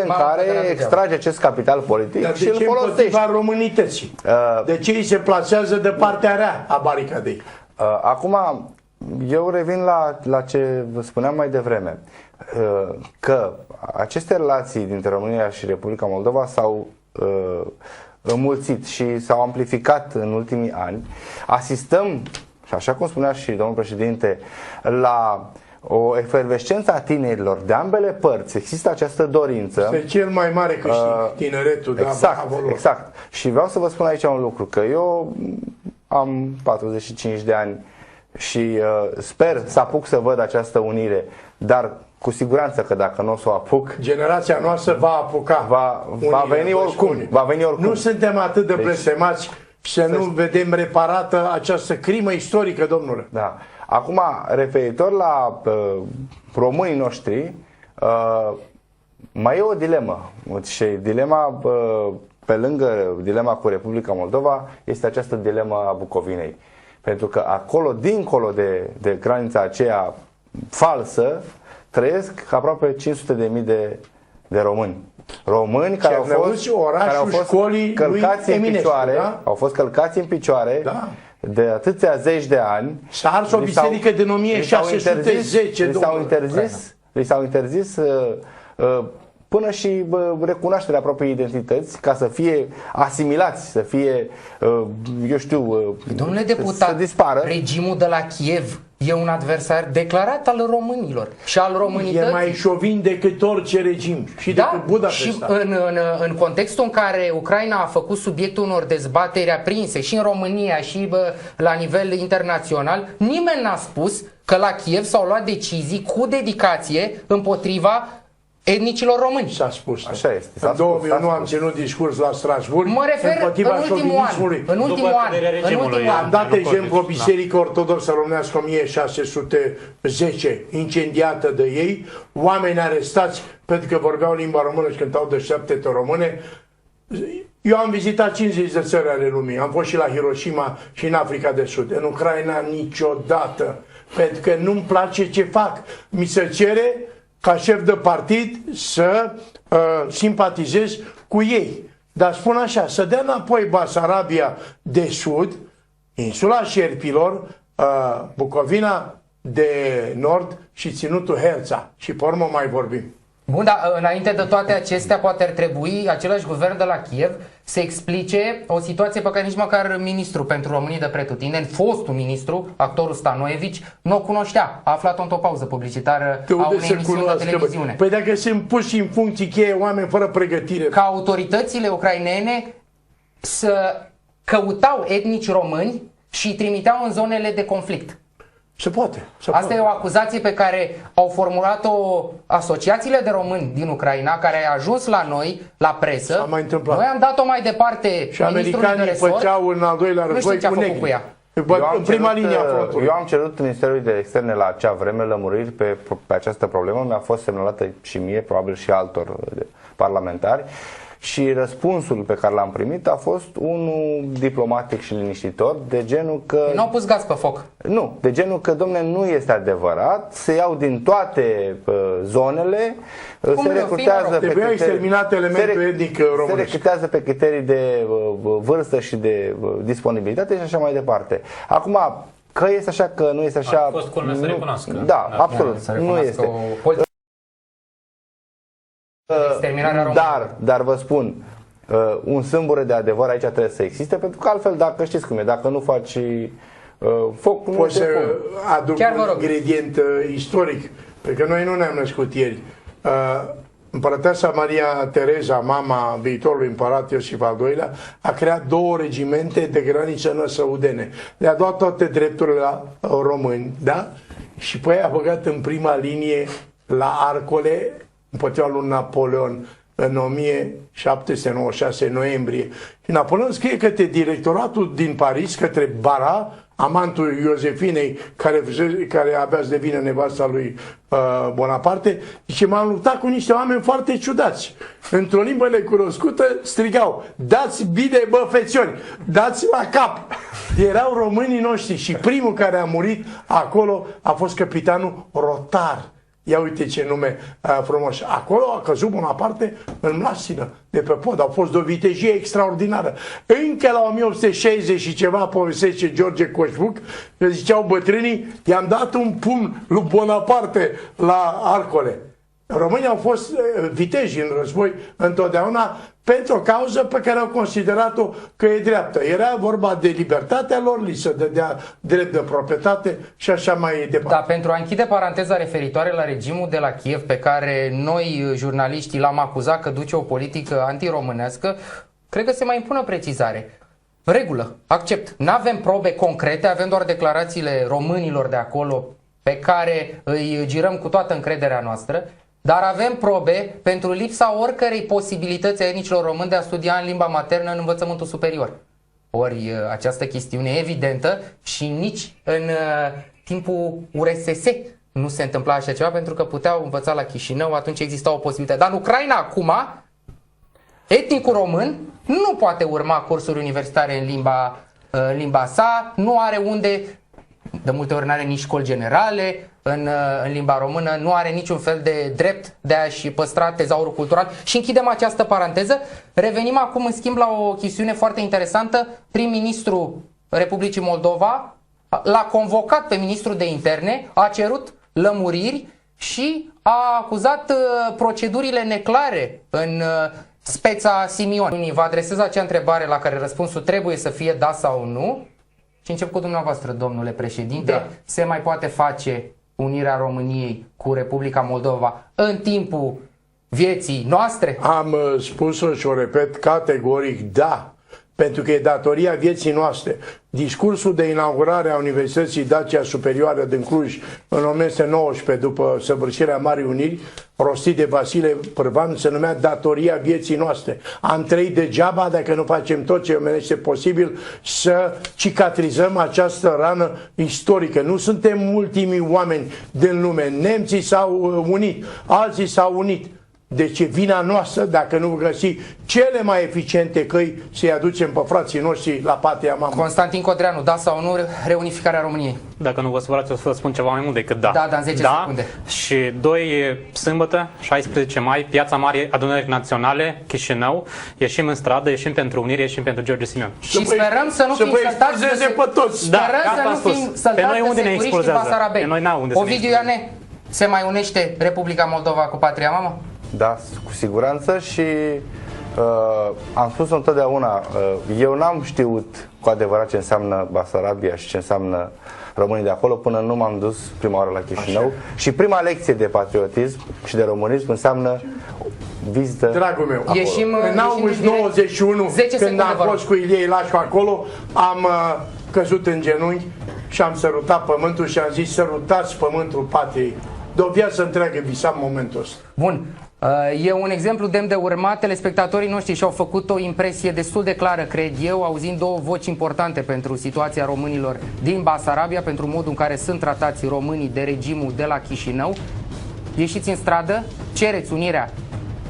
în care extrage acest capital politic și îl folosește. Românității? De ce îi se plasează de partea rea a baricadei? Acum, eu revin la ce vă spuneam mai devreme, că aceste relații dintre România și Republica Moldova s-au înmulțit și s-au amplificat în ultimii ani. Asistăm, și așa cum spunea și domnul președinte, la o efervescență a tinerilor de ambele părți. Există această dorință. Este cel mai mare câștig, tineretul. Exact. Și vreau să vă spun aici un lucru, că eu am 45 de ani și sper să apuc să văd această unire, dar cu siguranță că dacă nu o să o apuc, generația noastră va apuca. Va veni oricum. Nu suntem atât de blestemați să nu vedem reparată această crimă istorică, domnule. Da. Acum, referitor la românii noștri, mai e o dilemă. Și dilema, pe lângă dilema cu Republica Moldova, este această dilemă a Bucovinei. Pentru că acolo, dincolo de granița aceea falsă, trăiesc aproape 500.000 de români. Români care au fost călcați în picioare, da? Au fost călcați în picioare, da, de atâția zeci de ani. S-a ars o biserică din 1610. Li s-au interzis până și recunoașterea propriei identități, ca să fie asimilați, să fie, eu știu, domnule deputat, să dispară. Regimul de la Kiev e un adversar declarat al românilor și al românității. E mai șovin decât orice regim și decât Budapesta. Și în contextul în care Ucraina a făcut subiectul unor dezbateri aprinse și în România și la nivel internațional, nimeni n-a spus că la Kiev s-au luat decizii cu dedicație împotriva etnicilor români. S-a spus. Așa este. În 2001 am ținut discurs la Strasburg. Mă refer împotriva în ultimul șovinismului. an. În ultimul an. Am dat exemplu o biserică ortodoxă românească 1610 incendiată de ei, oameni arestați pentru că vorbeau limba română și cântau deșteptete române. Eu am vizitat 50 de țări ale lumii, am fost și la Hiroshima și în Africa de Sud. În Ucraina niciodată, pentru că nu-mi place ce fac. Mi se cere ca șef de partid să simpatizez cu ei. Dar spun așa, să dea înapoi Basarabia de Sud, insula Șerpilor, Bucovina de Nord și Ținutul Herța. Și pe urmă mai vorbim. Bun, dar înainte de toate acestea, poate ar trebui același guvern de la Kiev să explice o situație pe care nici măcar ministrul pentru românii de pretutindeni, fostul ministru, actorul Stanoevici, nu o cunoștea. A aflat-o într-o pauză publicitară a unei emisiuni de televiziune. Păi dacă sunt puși în funcții cheie oameni fără pregătire. Ca autoritățile ucrainene să căutau etnici români și îi trimiteau în zonele de conflict. Se poate. Asta e o acuzație pe care au formulat-o asociațiile de români din Ucraina, care a ajuns la noi, la presă. Mai întâmplat. Noi am dat-o mai departe. Și americanii făceau în al doilea război cu negri. În prima linie a frontului. Eu am cerut Ministerului de Externe la acea vreme lămuriri pe această problemă. Mi-a fost semnalată și mie, probabil și altor parlamentari. Și răspunsul pe care l-am primit a fost unul diplomatic și liniștitor, de genul că... Nu au pus gaz pe foc. Nu, de genul că, domne, nu este adevărat, se iau din toate zonele, se recrutează pe pe criterii de vârstă și de disponibilitate și așa mai departe. Acum, că este așa, că nu este așa... A fost culmea să recunoască. Da, absolut, nu este. Dar vă spun, un sâmbure de adevăr aici trebuie să existe, pentru că altfel, dacă știți cum e, dacă nu faci foc, nu poți să aduc un ingredient istoric, pentru că noi nu ne-am născut ieri. Împărăteasa Maria Tereza, mama viitorului împărat Iosif al II-lea, a creat 2 regimente de graniță năsăudene. Le-a dat toate drepturile la români, da? Și pe aia a băgat în prima linie la Arcole, împotriva lui Napoleon, în 1796 noiembrie. Și Napoleon scrie către directoratul din Paris, către Bara, amantul Iosefinei, care avea să devină nevasta lui Bonaparte, zice, m-am luptat cu niște oameni foarte ciudați. Într-o limbă necunoscută strigau, dați bine, bă, fețiori, dați la cap. Erau românii noștri și primul care a murit acolo a fost capitanul Rotar. Ia uite ce nume frumos. Acolo a căzut Bonaparte în mlaștină de pe pod. Au fost de o vitejie extraordinară. Încă la 1860 și ceva povestește George Coșbuc, că ziceau bătrânii, i-am dat un pumn lui Bonaparte la Arcole. Românii au fost viteji în război întotdeauna pentru o cauză pe care au considerat-o că e dreaptă. Era vorba de libertatea lor, li se dădea drept de proprietate și așa mai departe. Da, pentru a închide paranteza referitoare la regimul de la Kiev, pe care noi, jurnaliștii, l-am acuzat că duce o politică antiromânească, cred că se mai impune o precizare. Regulă, accept. Nu avem probe concrete, avem doar declarațiile românilor de acolo pe care îi girăm cu toată încrederea noastră. Dar avem probe pentru lipsa oricărei posibilități a etnicilor români de a studia în limba maternă în învățământul superior. Ori această chestiune e evidentă și nici în timpul URSS nu se întâmpla așa ceva, pentru că puteau învăța la Chișinău, atunci exista o posibilitate. Dar în Ucraina acum, etnicul român nu poate urma cursuri universitare în limba sa, nu are unde, de multe ori nu are nici școli generale în limba română, nu are niciun fel de drept de a-și păstra tezaurul cultural. Și închidem această paranteză. Revenim acum, în schimb, la o chestiune foarte interesantă. Prim-ministrul Republicii Moldova l-a convocat pe ministrul de interne, a cerut lămuriri și a acuzat procedurile neclare în speța Simion. Vă adresez acea întrebare la care răspunsul trebuie să fie da sau nu. Și încep cu dumneavoastră, domnule președinte. Da. Se mai poate face unirea României cu Republica Moldova în timpul vieții noastre? Am spus-o și o repet categoric, da. pentru că e datoria vieții noastre. Discursul de inaugurare a Universității Dacia Superioară din Cluj în 1919, după săvârșirea Marii Uniri, rostit de Vasile Pârvan, se numea datoria vieții noastre. Am trăit degeaba dacă nu facem tot ce omenește posibil să cicatrizăm această rană istorică. Nu suntem ultimii oameni din lume. Nemții s-au unit, alții s-au unit. Deci e vina noastră dacă nu găsi cele mai eficiente căi să-i aducem pe frații noștri la patria mamă. Constantin Codreanu, da sau nu reunificarea României? Dacă nu vă supărați, o să vă spun ceva mai mult decât da. Da, în 10 secunde. Și 2 sâmbătă, 16 mai, Piața Mare, Adunări Naționale, Chișinău, ieșim în stradă, ieșim pentru unire, ieșim pentru George Simion. Și sperăm să nu fim săltați pe toți. Sperăm să nu fim săltați de securiștii Basarabei. Ovidiu Iane, se mai unește Republica Moldova cu patria mamă? Da, cu siguranță și am spus întotdeauna, eu n-am știut cu adevărat ce înseamnă Basarabia și ce înseamnă românii de acolo până nu m-am dus prima oară la Chișinău. Așa. Și prima lecție de patriotism și de românism înseamnă vizită. Dragul meu, în august 91, când am fost cu Ilie Ilașcu acolo, am căzut în genunchi și am sărutat pământul și am zis: sărutați pământul patriei. De o viață întreagă visam momentul ăsta. Bun. E un exemplu demn de urmat. Telespectatorii noștri și-au făcut o impresie destul de clară, cred eu, auzind două voci importante pentru situația românilor din Basarabia, pentru modul în care sunt tratați românii de regimul de la Chișinău. Ieșiți în stradă, cereți unirea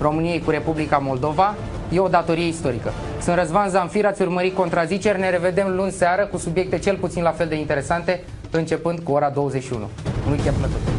României cu Republica Moldova. E o datorie istorică. Sunt Răzvan Zanfir, ați urmărit Contraziceri. Ne revedem luni seară cu subiecte cel puțin la fel de interesante, începând cu ora 21. Un weekend plăcut!